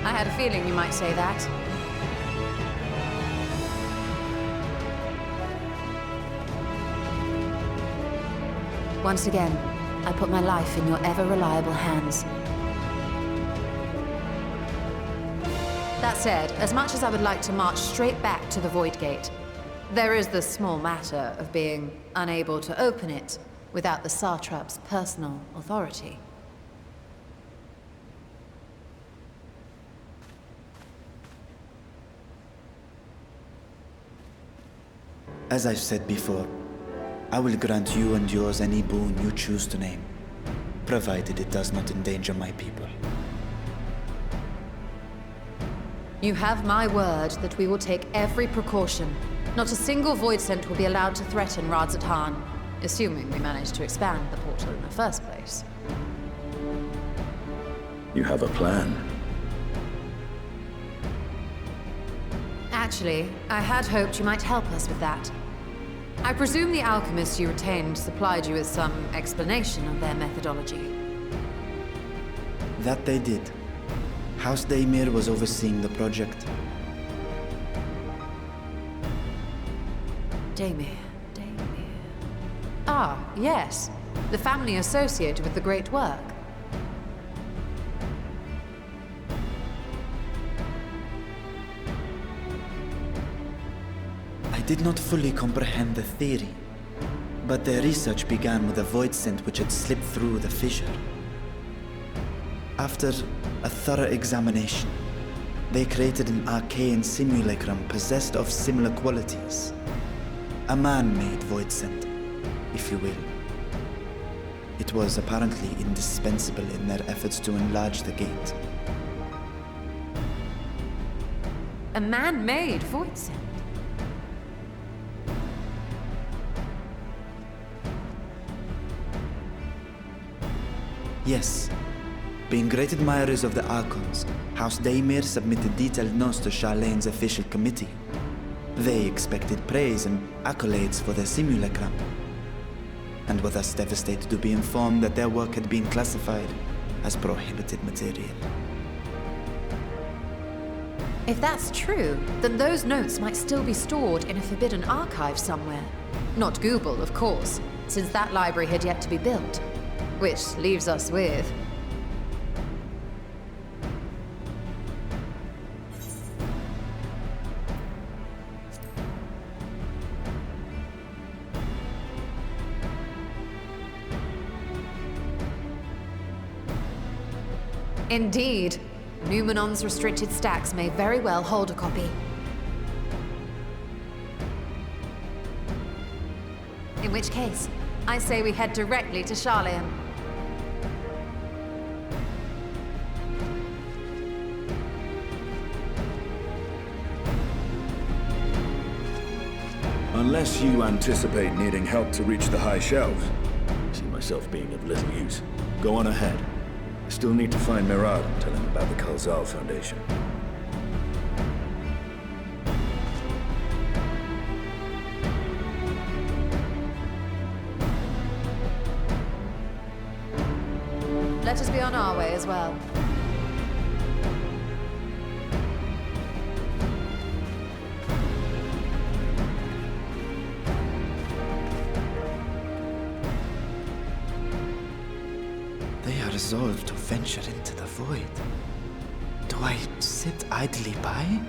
I had a feeling you might say that. Once again, I put my life in your ever-reliable hands. That said, as much as I would like to march straight back to the Void Gate, there is the small matter of being unable to open it without the Satrap's personal authority. As I've said before, I will grant you and yours any boon you choose to name, provided it does not endanger my people. You have my word that we will take every precaution. Not a single Void Scent will be allowed to threaten Radzatan, assuming we manage to expand the portal in the first place. You have a plan. Actually, I had hoped you might help us with that. I presume the alchemists you retained supplied you with some explanation of their methodology. That they did. House Daymir was overseeing the project. Daymir. Ah, yes. The family associated with the great work. I did not fully comprehend the theory, but their research began with a void scent which had slipped through the fissure. After a thorough examination, they created an arcane simulacrum possessed of similar qualities. A man-made void scent, if you will. It was apparently indispensable in their efforts to enlarge the gate. A man-made void scent? Yes. Being great admirers of the Archons, House Daymir submitted detailed notes to Charlene's official committee. They expected praise and accolades for their simulacrum, and were thus devastated to be informed that their work had been classified as prohibited material. If that's true, then those notes might still be stored in a forbidden archive somewhere. Not Google, of course, since that library had yet to be built. Which leaves us with... Indeed. Numenon's restricted stacks may very well hold a copy. In which case, I say we head directly to Charlian. Unless you anticipate needing help to reach the high shelves, I see myself being of little use. Go on ahead. I still need to find Mirad and tell him about the Kalzal Foundation. Let us be on our way as well. They are resolved to venture into the void. Do I sit idly by?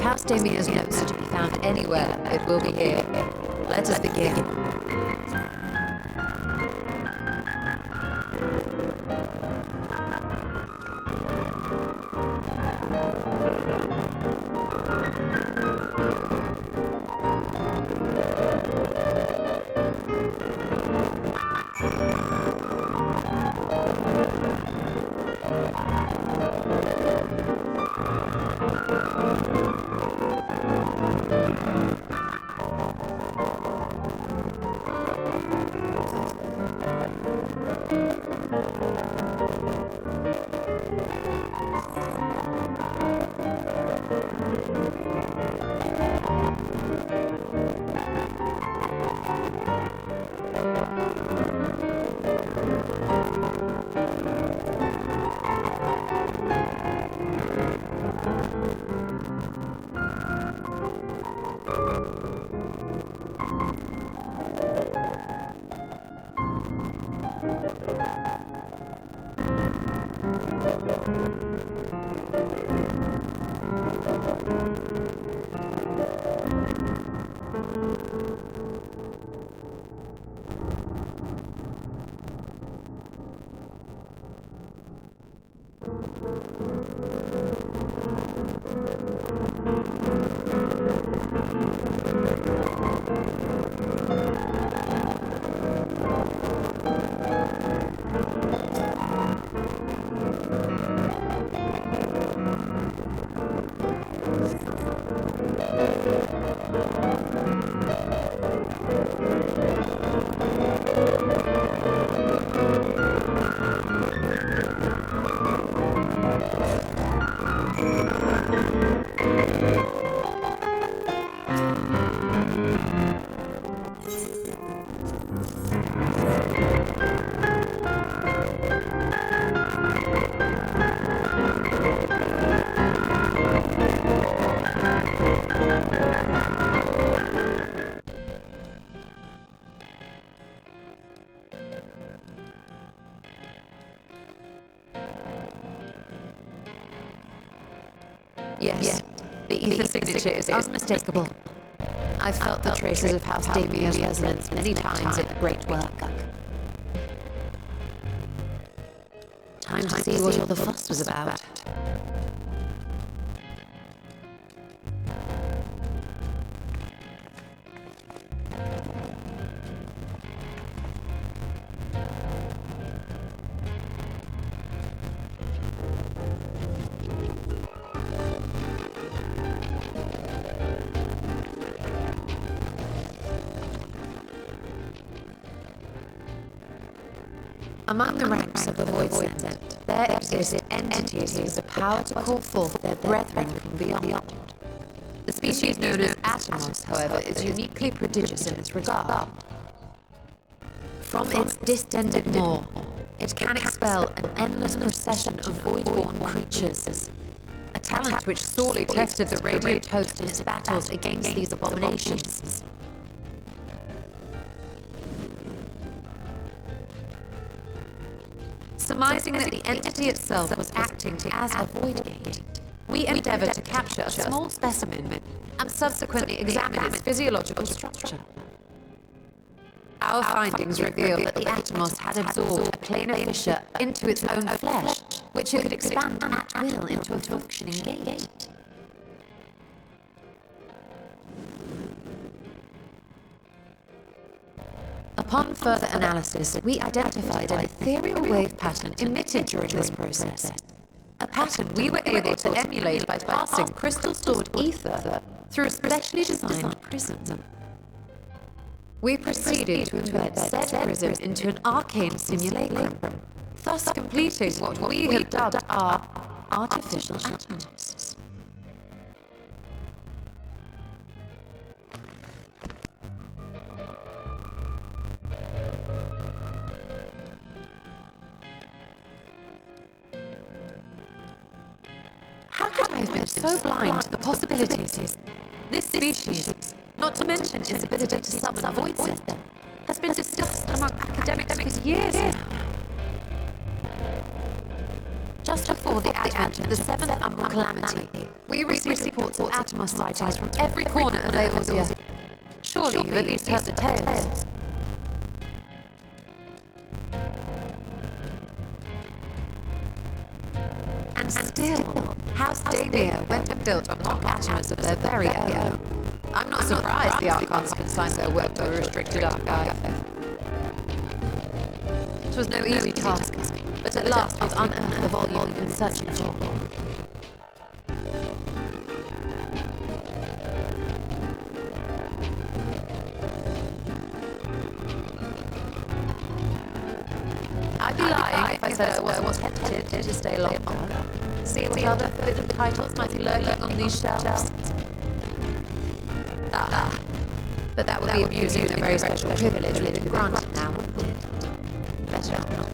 House Damien's notes are to be found anywhere, it will be here. Let us begin. Yes, the ether signature is unmistakable. I've felt the traces of House Damien's resonance many times in the Great Work. Time to see what all the fuss was about. Among the ranks of the Void Senate, there exist entities with the power to call forth their brethren from beyond. The species known as Atomos, however, is uniquely prodigious in this regard. From its distended maw, it can expel an endless procession of void-born creatures, a talent which sorely tested the Radiant Host in its battles against these abominations. Surmising that the entity itself was acting as a void gate, we endeavored to capture a small specimen and subsequently examine its physiological structure. Our findings reveal that the Atomos had absorbed a planar fissure into its own flesh, which it could expand at will into a functioning gate. Upon further analysis, we identified an ethereal wave pattern emitted during this process. A pattern we were able to emulate by passing crystal-stored ether through a specially designed prism. We proceeded to embed said prism into an arcane simulacrum, thus completing what we have dubbed our artificial Atomos. How could I have been so blind to the possibilities? This species, not to mention its ability to summon void system, has been discussed among academics for years now. Just before the advent of the 7th Umbral Calamity, we received reports of Atomos sightings from every corner of Eorzea. Surely you at least heard the tales. And still, House Damia went and built a mock Atomos of their very own. I'm not surprised the Archons consigned their work to a restricted archive. It was no easy task, but at last we've unearthed the volume we've been searching for. I'd be lying if I said I wasn't tempted to stay longer. See what other forbidden titles might be lurking on these shelves. But that would be abusing the very special privilege we've been granted now, wouldn't it? Better not.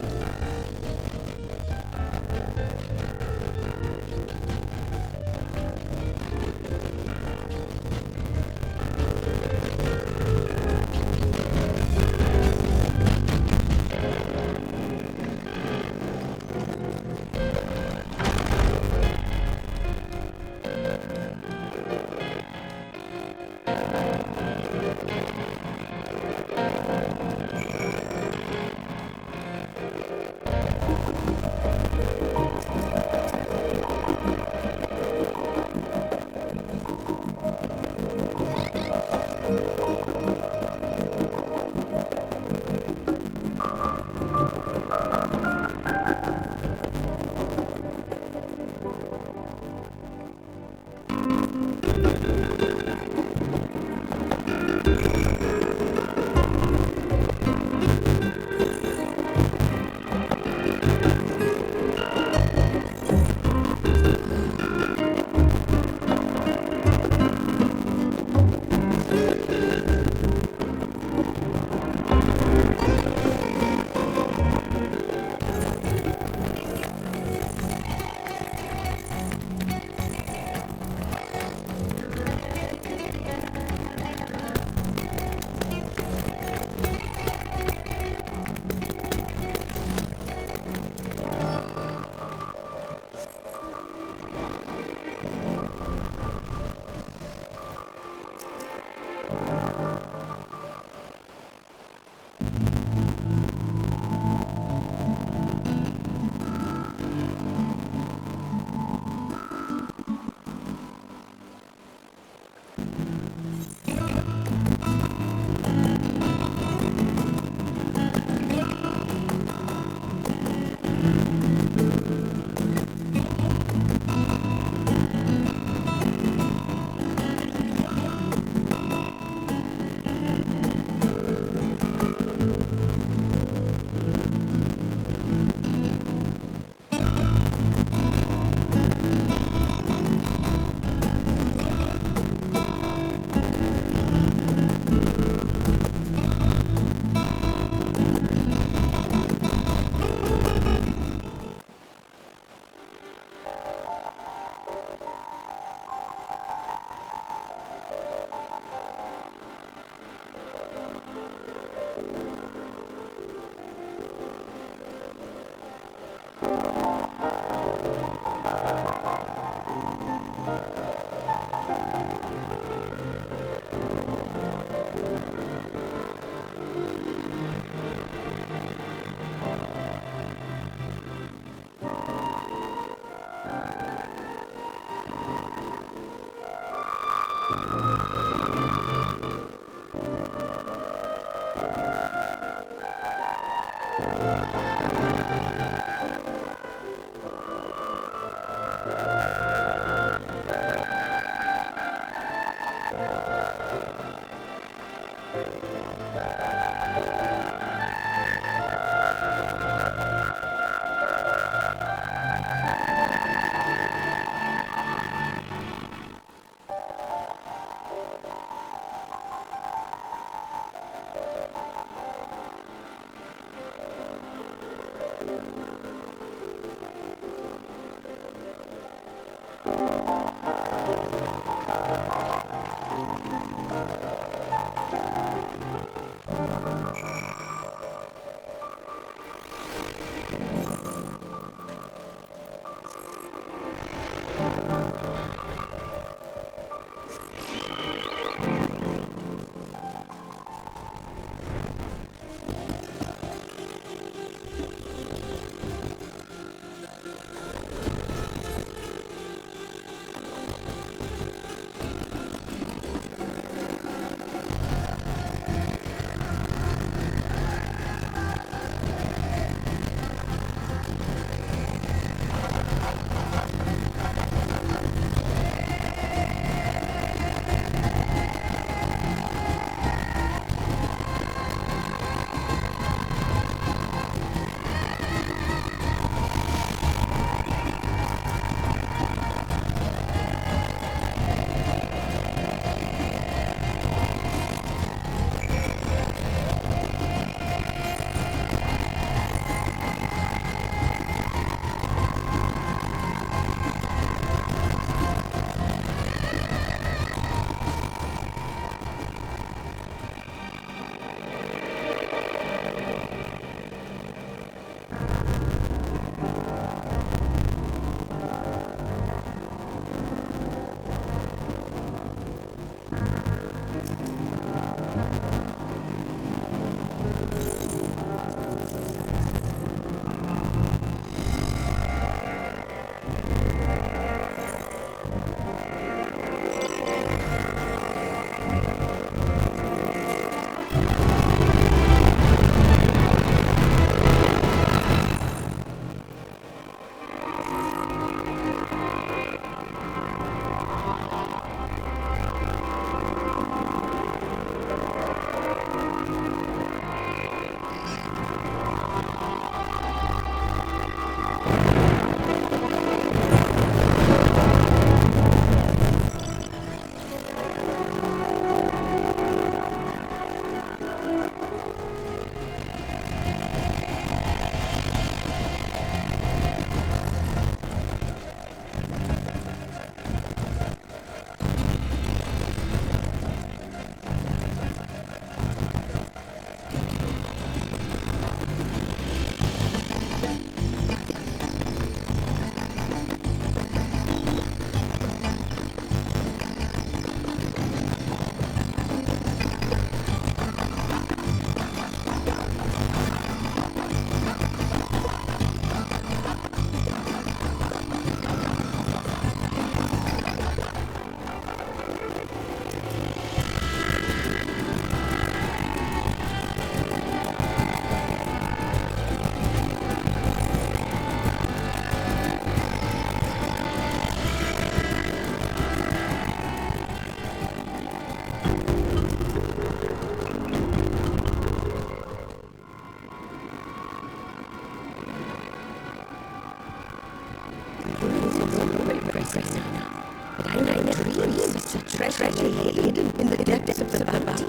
treasure hidden in the depths of the bounty.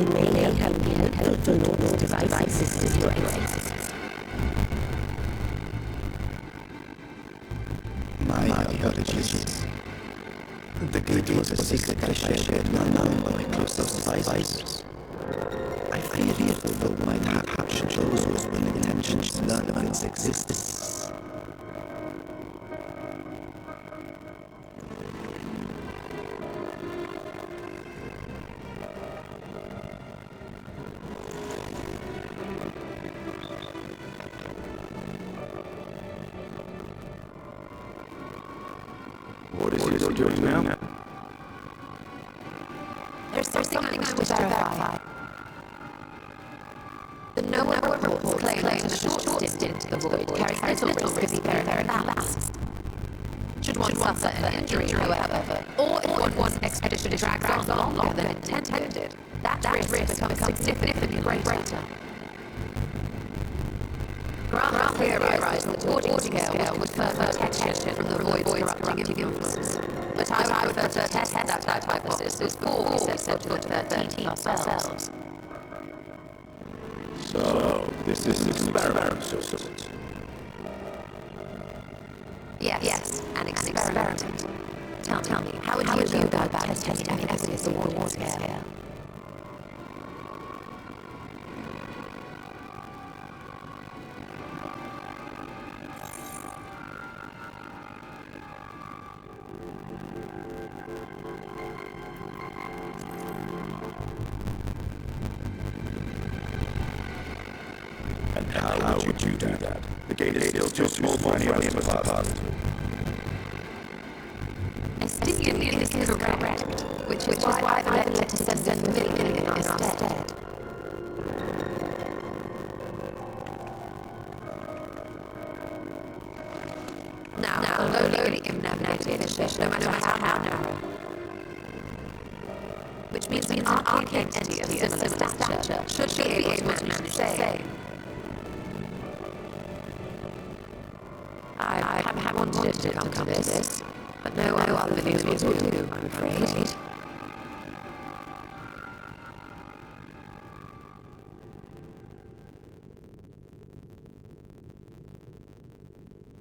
It may help me help the Lord's devices to exist. My apologies. The gate was a secret I shared unknown by close advisors. I feared the world might have captured those with intentions to learn of its existence. What is he doing now? There's something I wish to verify. The Noah reports claim that a short stint in the void carries little risk of very fast. Should one suffer an injury, however, or if one's expedition drags on longer than intended, that risk becomes significantly greater. Grant theorized that boarding scale would further protection from the void's corrupting influence. But I would prefer to test that hypothesis before we set foot to their teeth ourselves. So, this is an experiment of sorts. Yes, an experiment. Tell me, how would you go about testing the efficacy of the boarding scale? How would you do that? The gate is still too small for any of us to pass through. Estimate is correct, which is why I've elected to send the million in our stead. Now, the lowly can navigate the ship no matter how narrow. Which means an arcane entity of similar stature should be able to manage the same. I haven't wanted to come to this, but no other things will do, I'm afraid.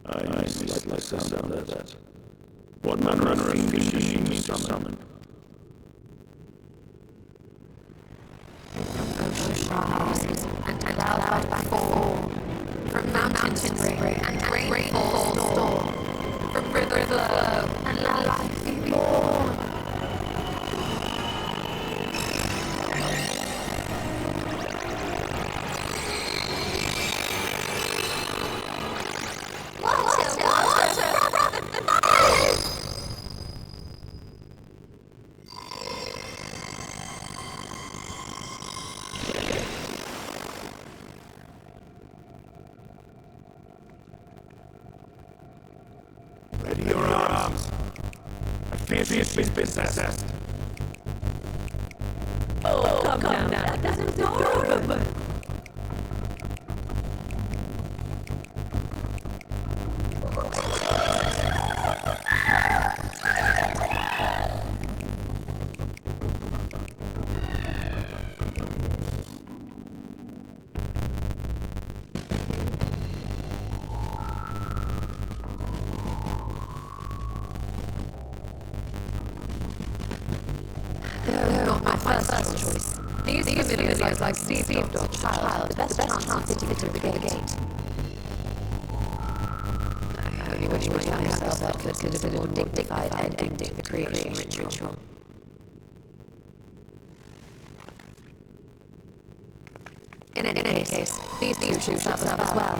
I see the sound of that. What manner of fiend is she summoned? And allowed by fall, from mountain spring and rainfall storm, from river flow and life be born. Ready your arms. I fear she has been possessed. Oh, come down. That's adorable. Not my first choice. These familiars like Steve or Child, the best chance to fit through the gate. I only wish my young self could have been more dignified ending to the creation ritual. In any case, these two should suffer as well.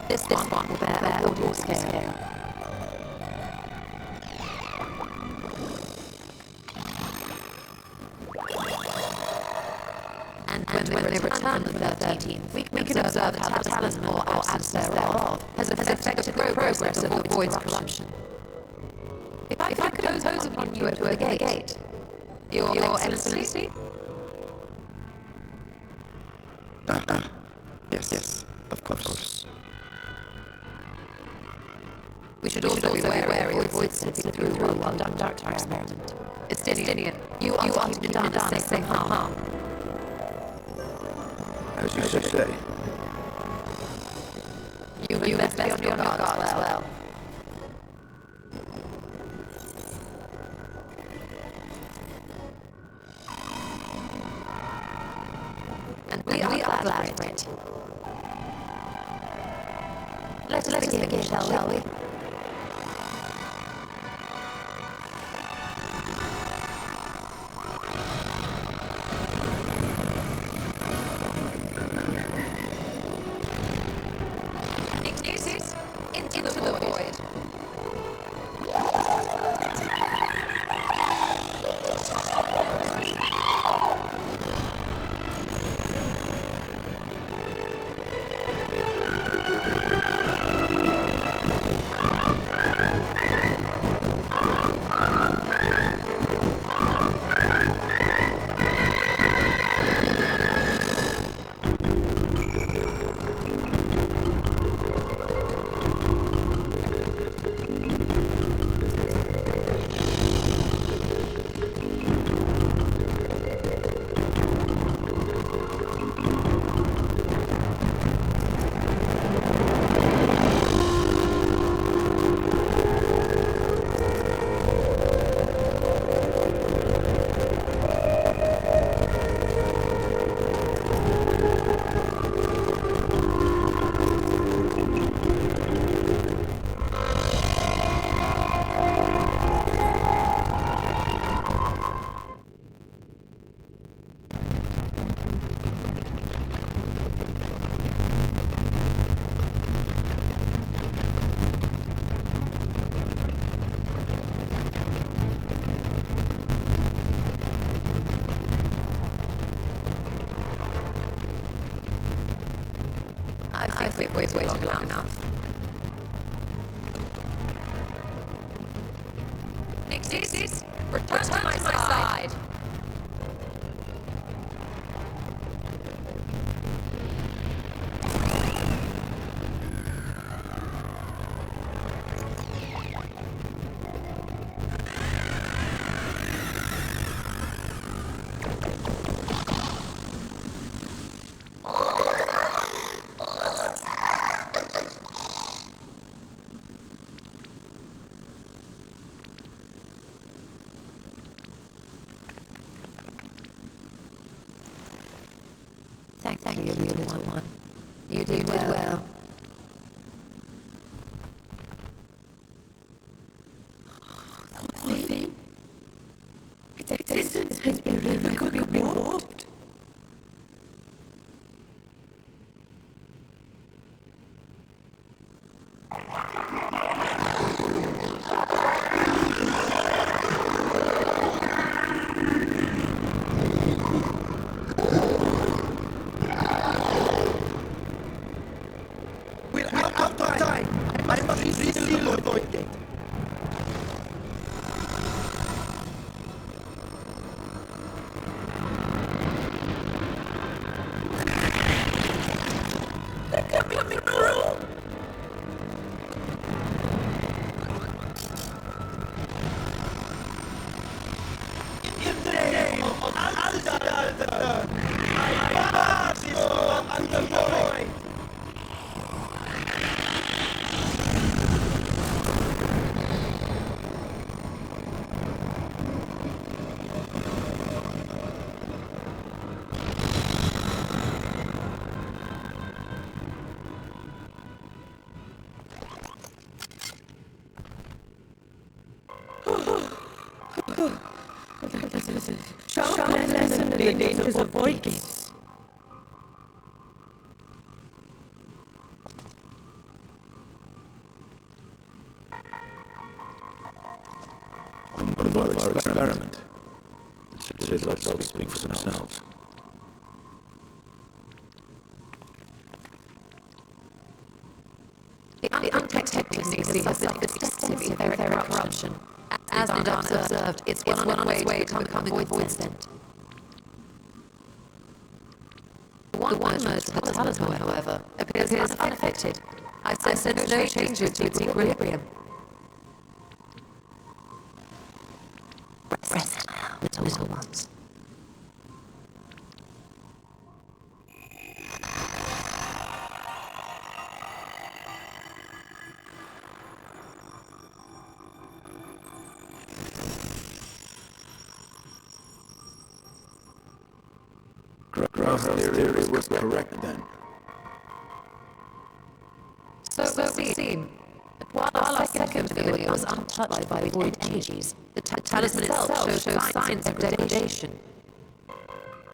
This one will bear a boarding scale. And when they return on the 13th, we can observe how the talent or absence thereof has affected the progress of the void's corruption. If I could impose upon you to a gate, Your Excellency? Yes, of course. We should also be wary of void slipping through one dark experiment. Estinian, you are to be done the same harm. As you say. You best be on your guard as well. And we are glad for it. Let us begin, shall we? Into the void. waited long enough. Nixis, return to my side. Thank you, little one. You did well. Its existence has been irrevocably warped. Sharp lesson of the dangers of Vikings. What about our experiment? Should let dogs speak for themselves. The undetected disease is extensive etheric corruption. As Nidana observed, it's one on its way to becoming a void sent. The one emerged from the talisman, however, appears unaffected. I sense no changes to its equilibrium. Rest now, little ones. Her theory was correct then. So it would seem. While our second theory was untouched by void energies, the talisman itself showed signs of degradation.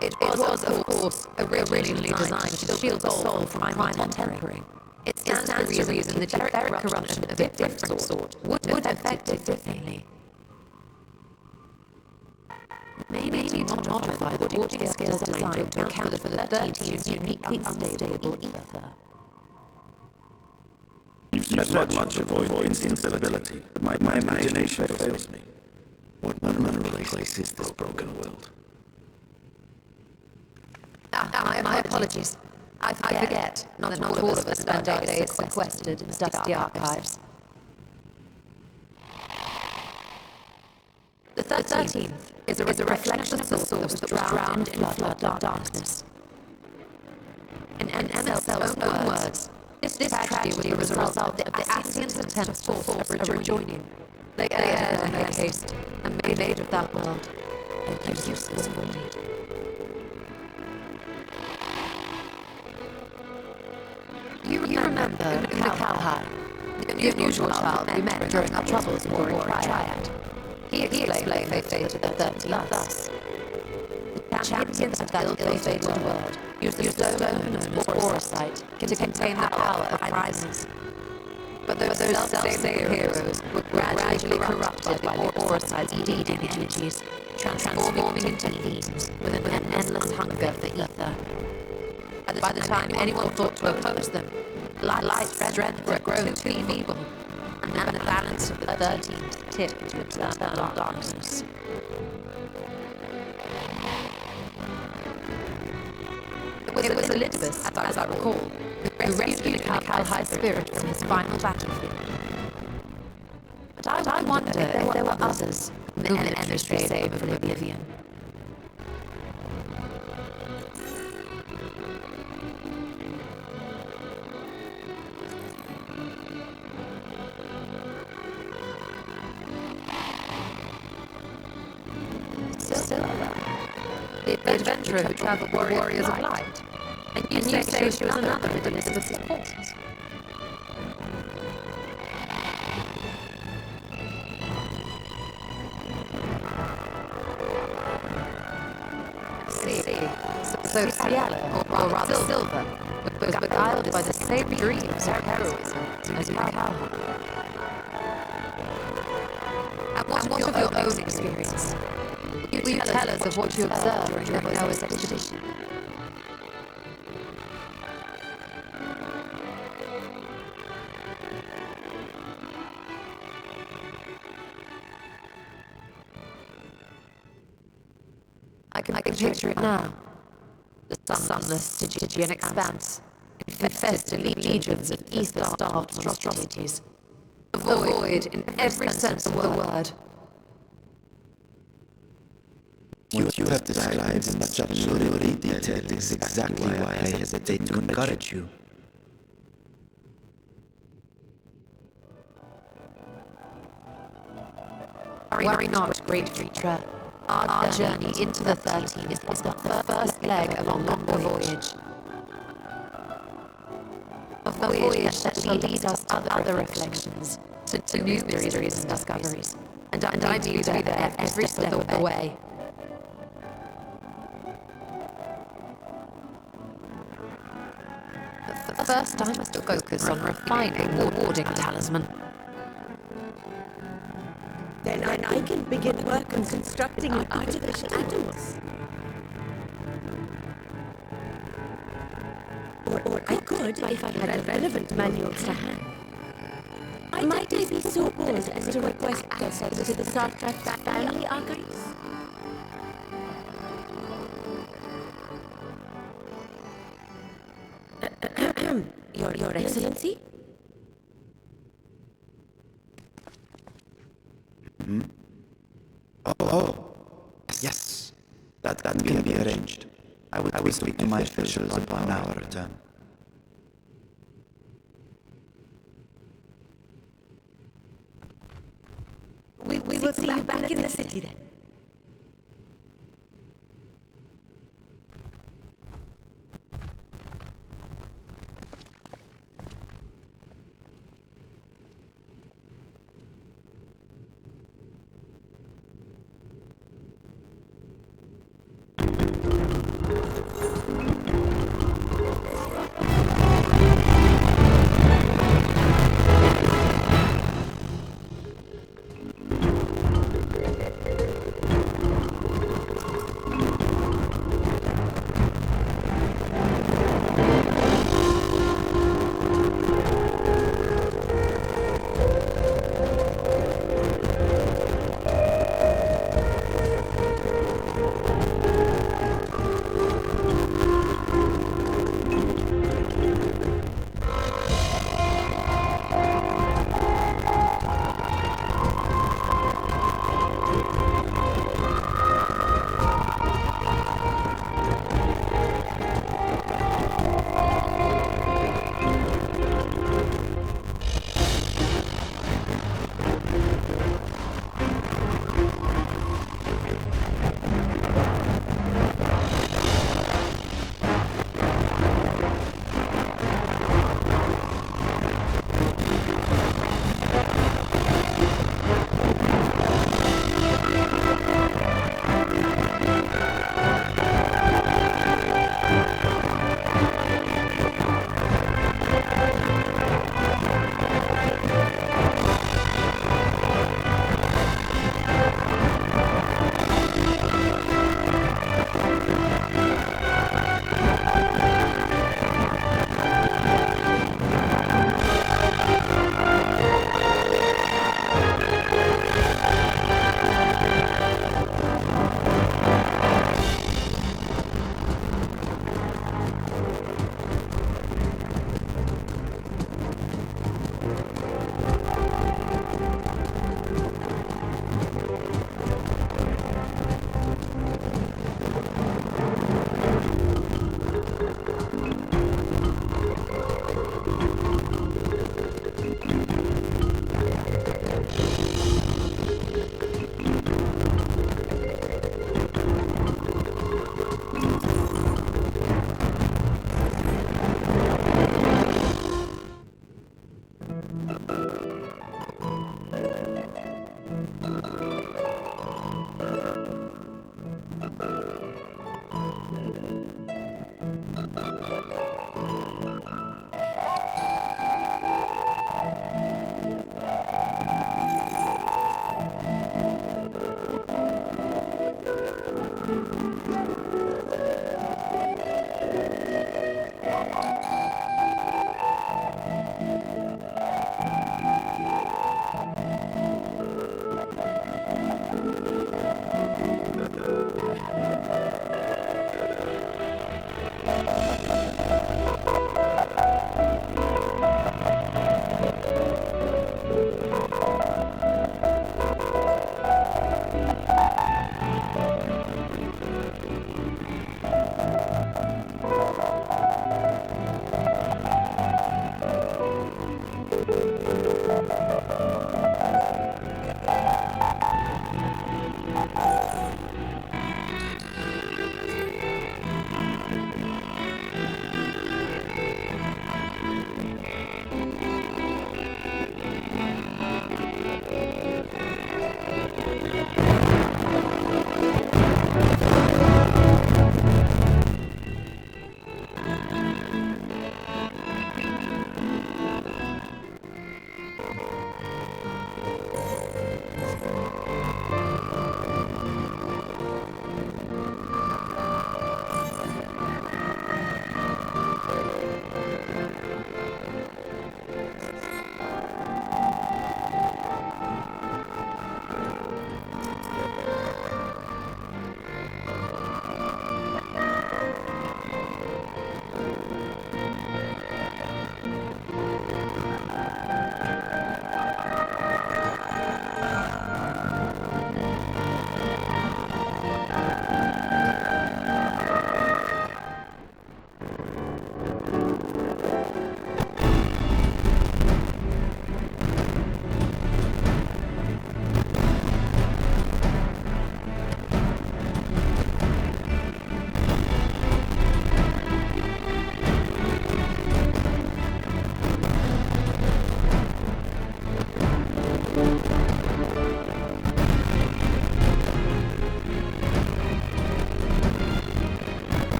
It was, of course, originally designed to shield the soul from primal tempering. It stands to reason that etheric corruption of a different sort would affect it differently. Maybe not modify the warp scale design to account for the 13's uniquely unstable ether. You've said much of void instability, but my imagination fails me. What manner of place is this broken world? My apologies. I forget. Not all of us spend our days sequestered in dusty archives. The 13th is a reflection of the source that was drowned in flood darkness. In MSL's own words, this tragedy was a result of the Ascians' attempt to force a rejoining. They erred in their haste and made of that world a useless void. You remember Kalhai, the unusual child we met during our troubles warring Triad. He explained the fate of the 13th thus. The champions of that ill-fated world used the stone known as Aurosite to contain the power of primaries. But those self-same heroes were gradually corrupted by the Aurosite's deeding energies, transforming into fiends with an endless hunger for ether. By the time anyone thought to oppose them, light strength had grown too feeble, and the balance of the 13th tipped to eternal darkness. It was Elizabeth, as I recall, who rescued the High Spirit from his final battlefield. But I wonder if there were others whom the emissary saved from oblivion. The adventurer who travelled warriors of light. And you say she was another of Elizabeth's supporters. So Cielo, or rather Silver, was beguiled by the same dreams of heroism as Valhalla. And what of your own experience? Will you tell us of what you observed during the Noah's expedition? I can picture it now. The sunless Stygian expanse, infested legions of Easter-starved monstrosities. A void in every sense of the word. What you have described in such lurid detail is exactly why I hesitate to encourage you. Worry not, great creature. Our journey into the 13 is but the first leg of a longer voyage. A voyage that shall lead us to other reflections, to new mysteries and discoveries. And I need to be there every step of the way. But first I must focus on refining the warding talisman. Then I can begin work on constructing artificial animals. Or I could, if I had relevant manuals to hand. Might I be so bold as to request access to the Sartre's family archives? Your Excellency? Oh, yes. That can be arranged. I will speak to my officials upon our return. We will see you back in the city then.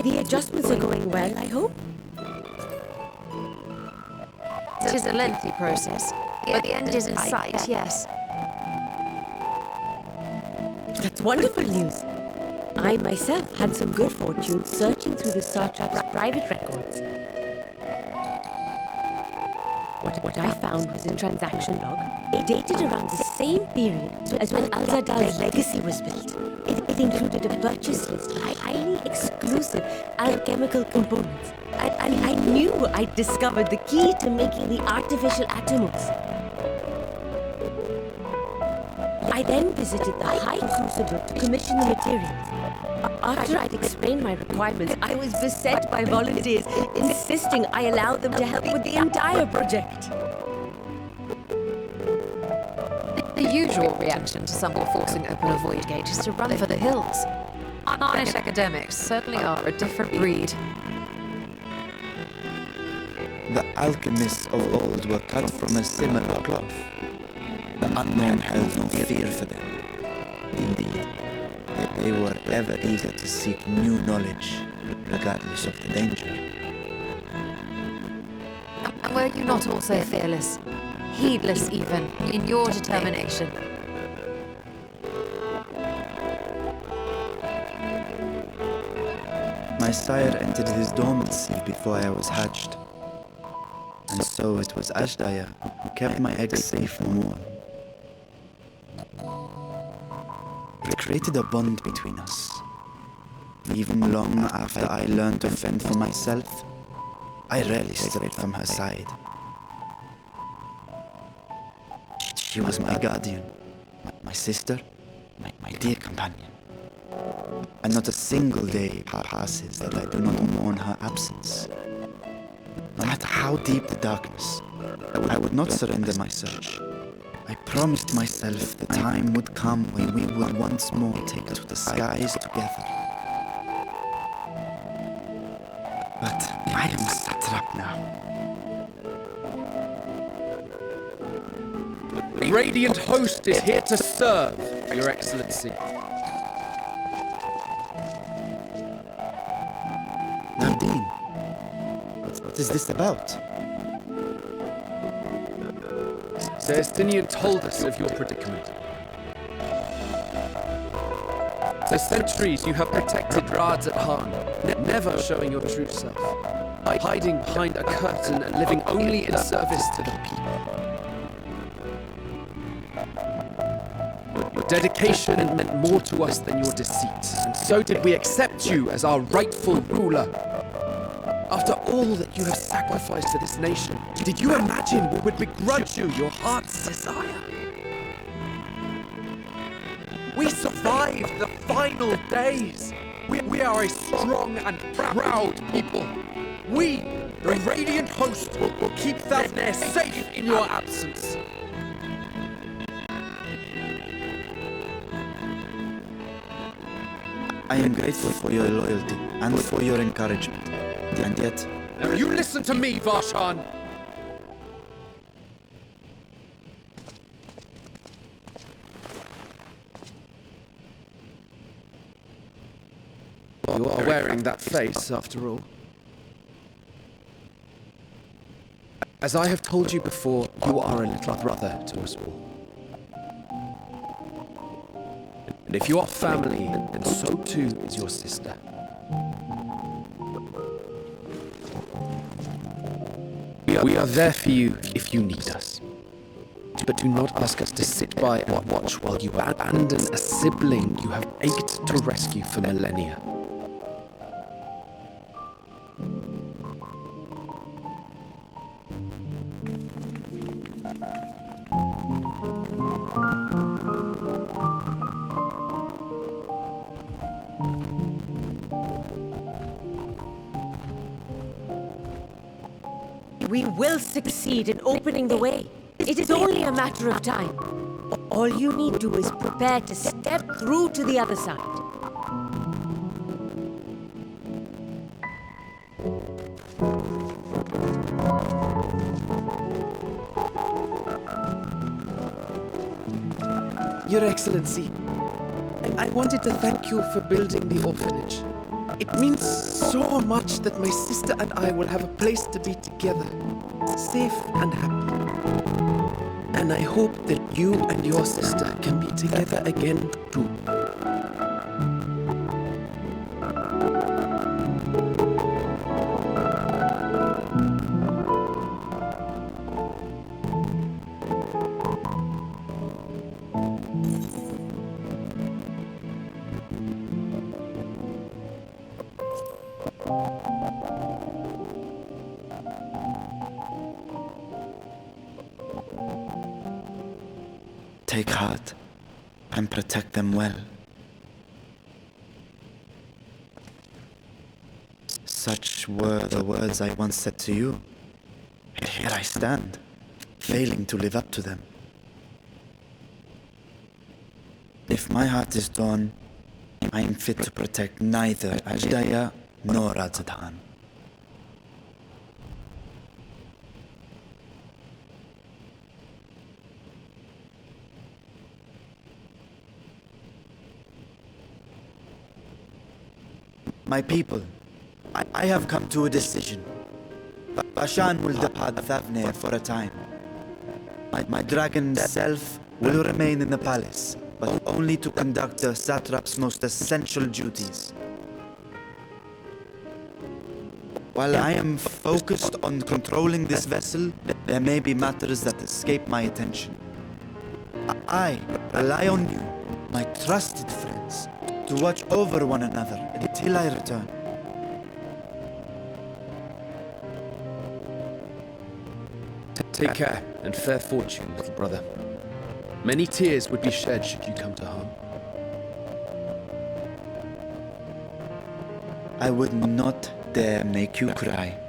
The adjustments are going well, I hope. It is a lengthy process, but the end is in sight, yes. That's wonderful news. I myself had some good fortune searching through the Sartrap's private records. What I found was a transaction log. It dated around the same period as when Al-Zadal's legacy was built. It included a purchase list of highly exclusive alchemical components. And I knew I'd discovered the key to making the artificial atomos. I then visited the High Crucible to commission the materials. After I'd explained my requirements, I was beset by volunteers insisting I allow them to help with the entire project. The usual reaction to someone forcing open a void gate is to run for the hills. Irish academics certainly are a different breed. The alchemists of old were cut from a similar cloth. The unknown held no fear for them. Indeed, they were ever eager to seek new knowledge, regardless of the danger. And were you not also fearless, heedless even, in your determination? My sire entered his dormancy before I was hatched. And so it was Ashdaya who kept my eggs safe from war. It created a bond between us. Even long after I learned to fend for myself, I rarely strayed from her side. She was my guardian, my sister, my dear companion. And not a single day passes that I do not mourn her absence. No matter how deep the darkness, I would not surrender my search. I promised myself the time would come when we would once more take to the skies together. But I am satrap now. The Radiant Host is here to serve, Your Excellency. Nardine, what is this about? Celestinian told us of your predicament. For centuries you have protected Rads at Harn, never showing your true self, hiding behind a curtain and living only in service to the people. Your dedication meant more to us than your deceit, and so did we accept you as our rightful ruler. After all that you have sacrificed for this nation, did you imagine we would begrudge you your heart's desire? We survived the final days. We are a strong and proud people. We, the Radiant Host, will keep Thavnair safe in your absence. I am grateful for your loyalty and for your encouragement. And yet... Now you listen to me, Varshan! You are wearing that face, after all. As I have told you before, you are a little brother to us all. And if you are family, then so too is your sister. We are there for you if you need us. But do not ask us to sit by and watch while you abandon a sibling you have ached to rescue for millennia. We will succeed in opening the way. It is only a matter of time. All you need to do is prepare to step through to the other side. Your Excellency, I wanted to thank you for building the orphanage. It means so much that my sister and I will have a place to be together, safe and happy. And I hope that you and your sister can be together again too. heart and protect them well. Such were the words I once said to you. And here I stand, failing to live up to them. If my heart is torn, I am fit to protect neither Ajdaya nor Rajadhan. My people, I have come to a decision. Bashan will depart Thavnir for a time. My dragon self will remain in the palace, but only to conduct the satrap's most essential duties. While I am focused on controlling this vessel, there may be matters that escape my attention. I rely on you, my trusted friends, to watch over one another until I return. Take care and fair fortune, little brother. Many tears would be shed should you come to harm. I would not dare make you cry.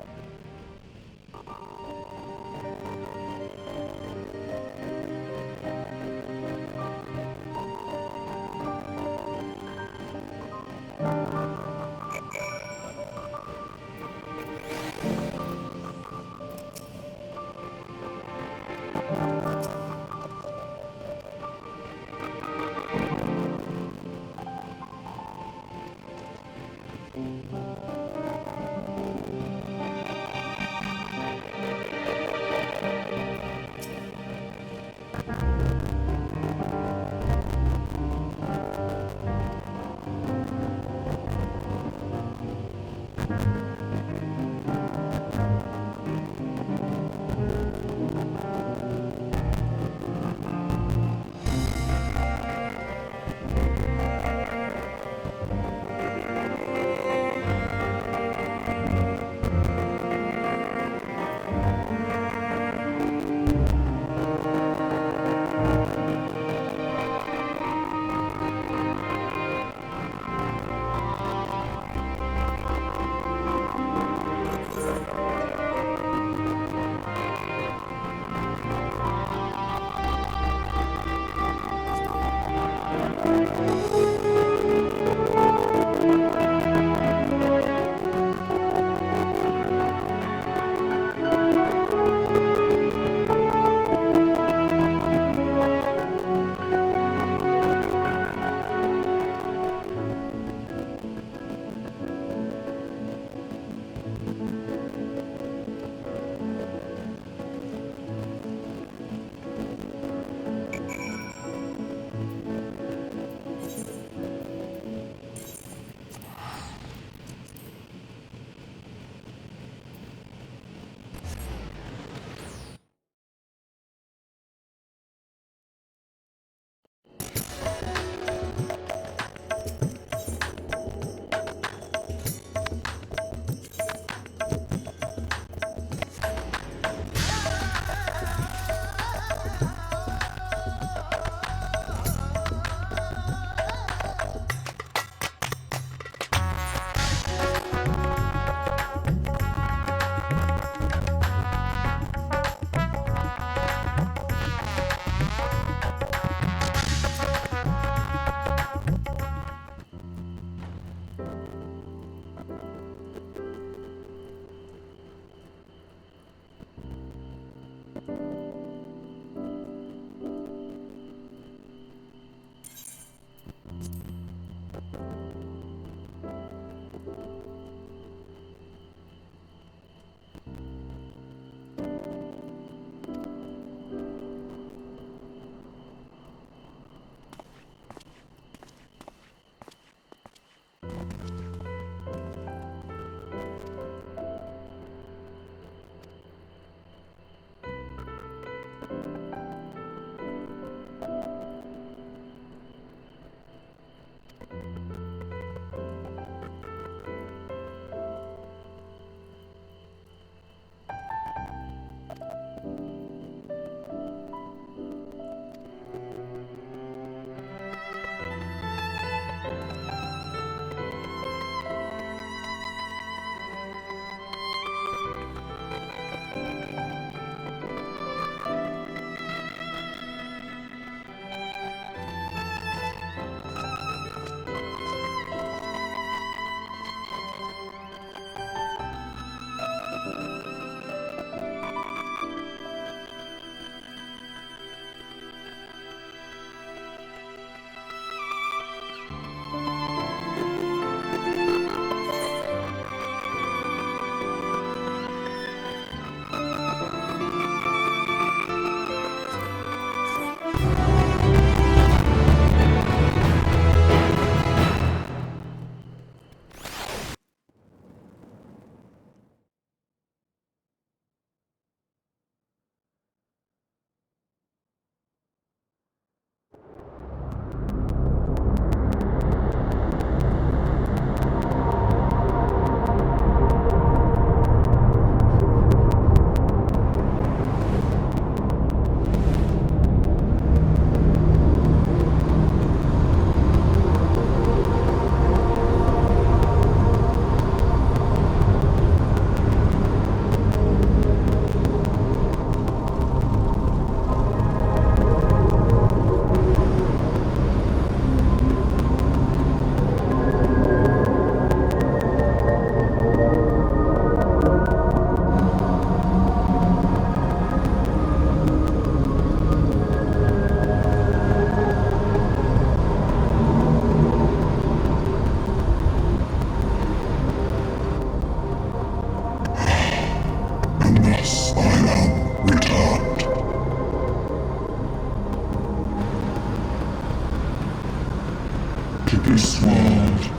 This world,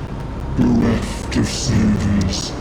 bereft of service,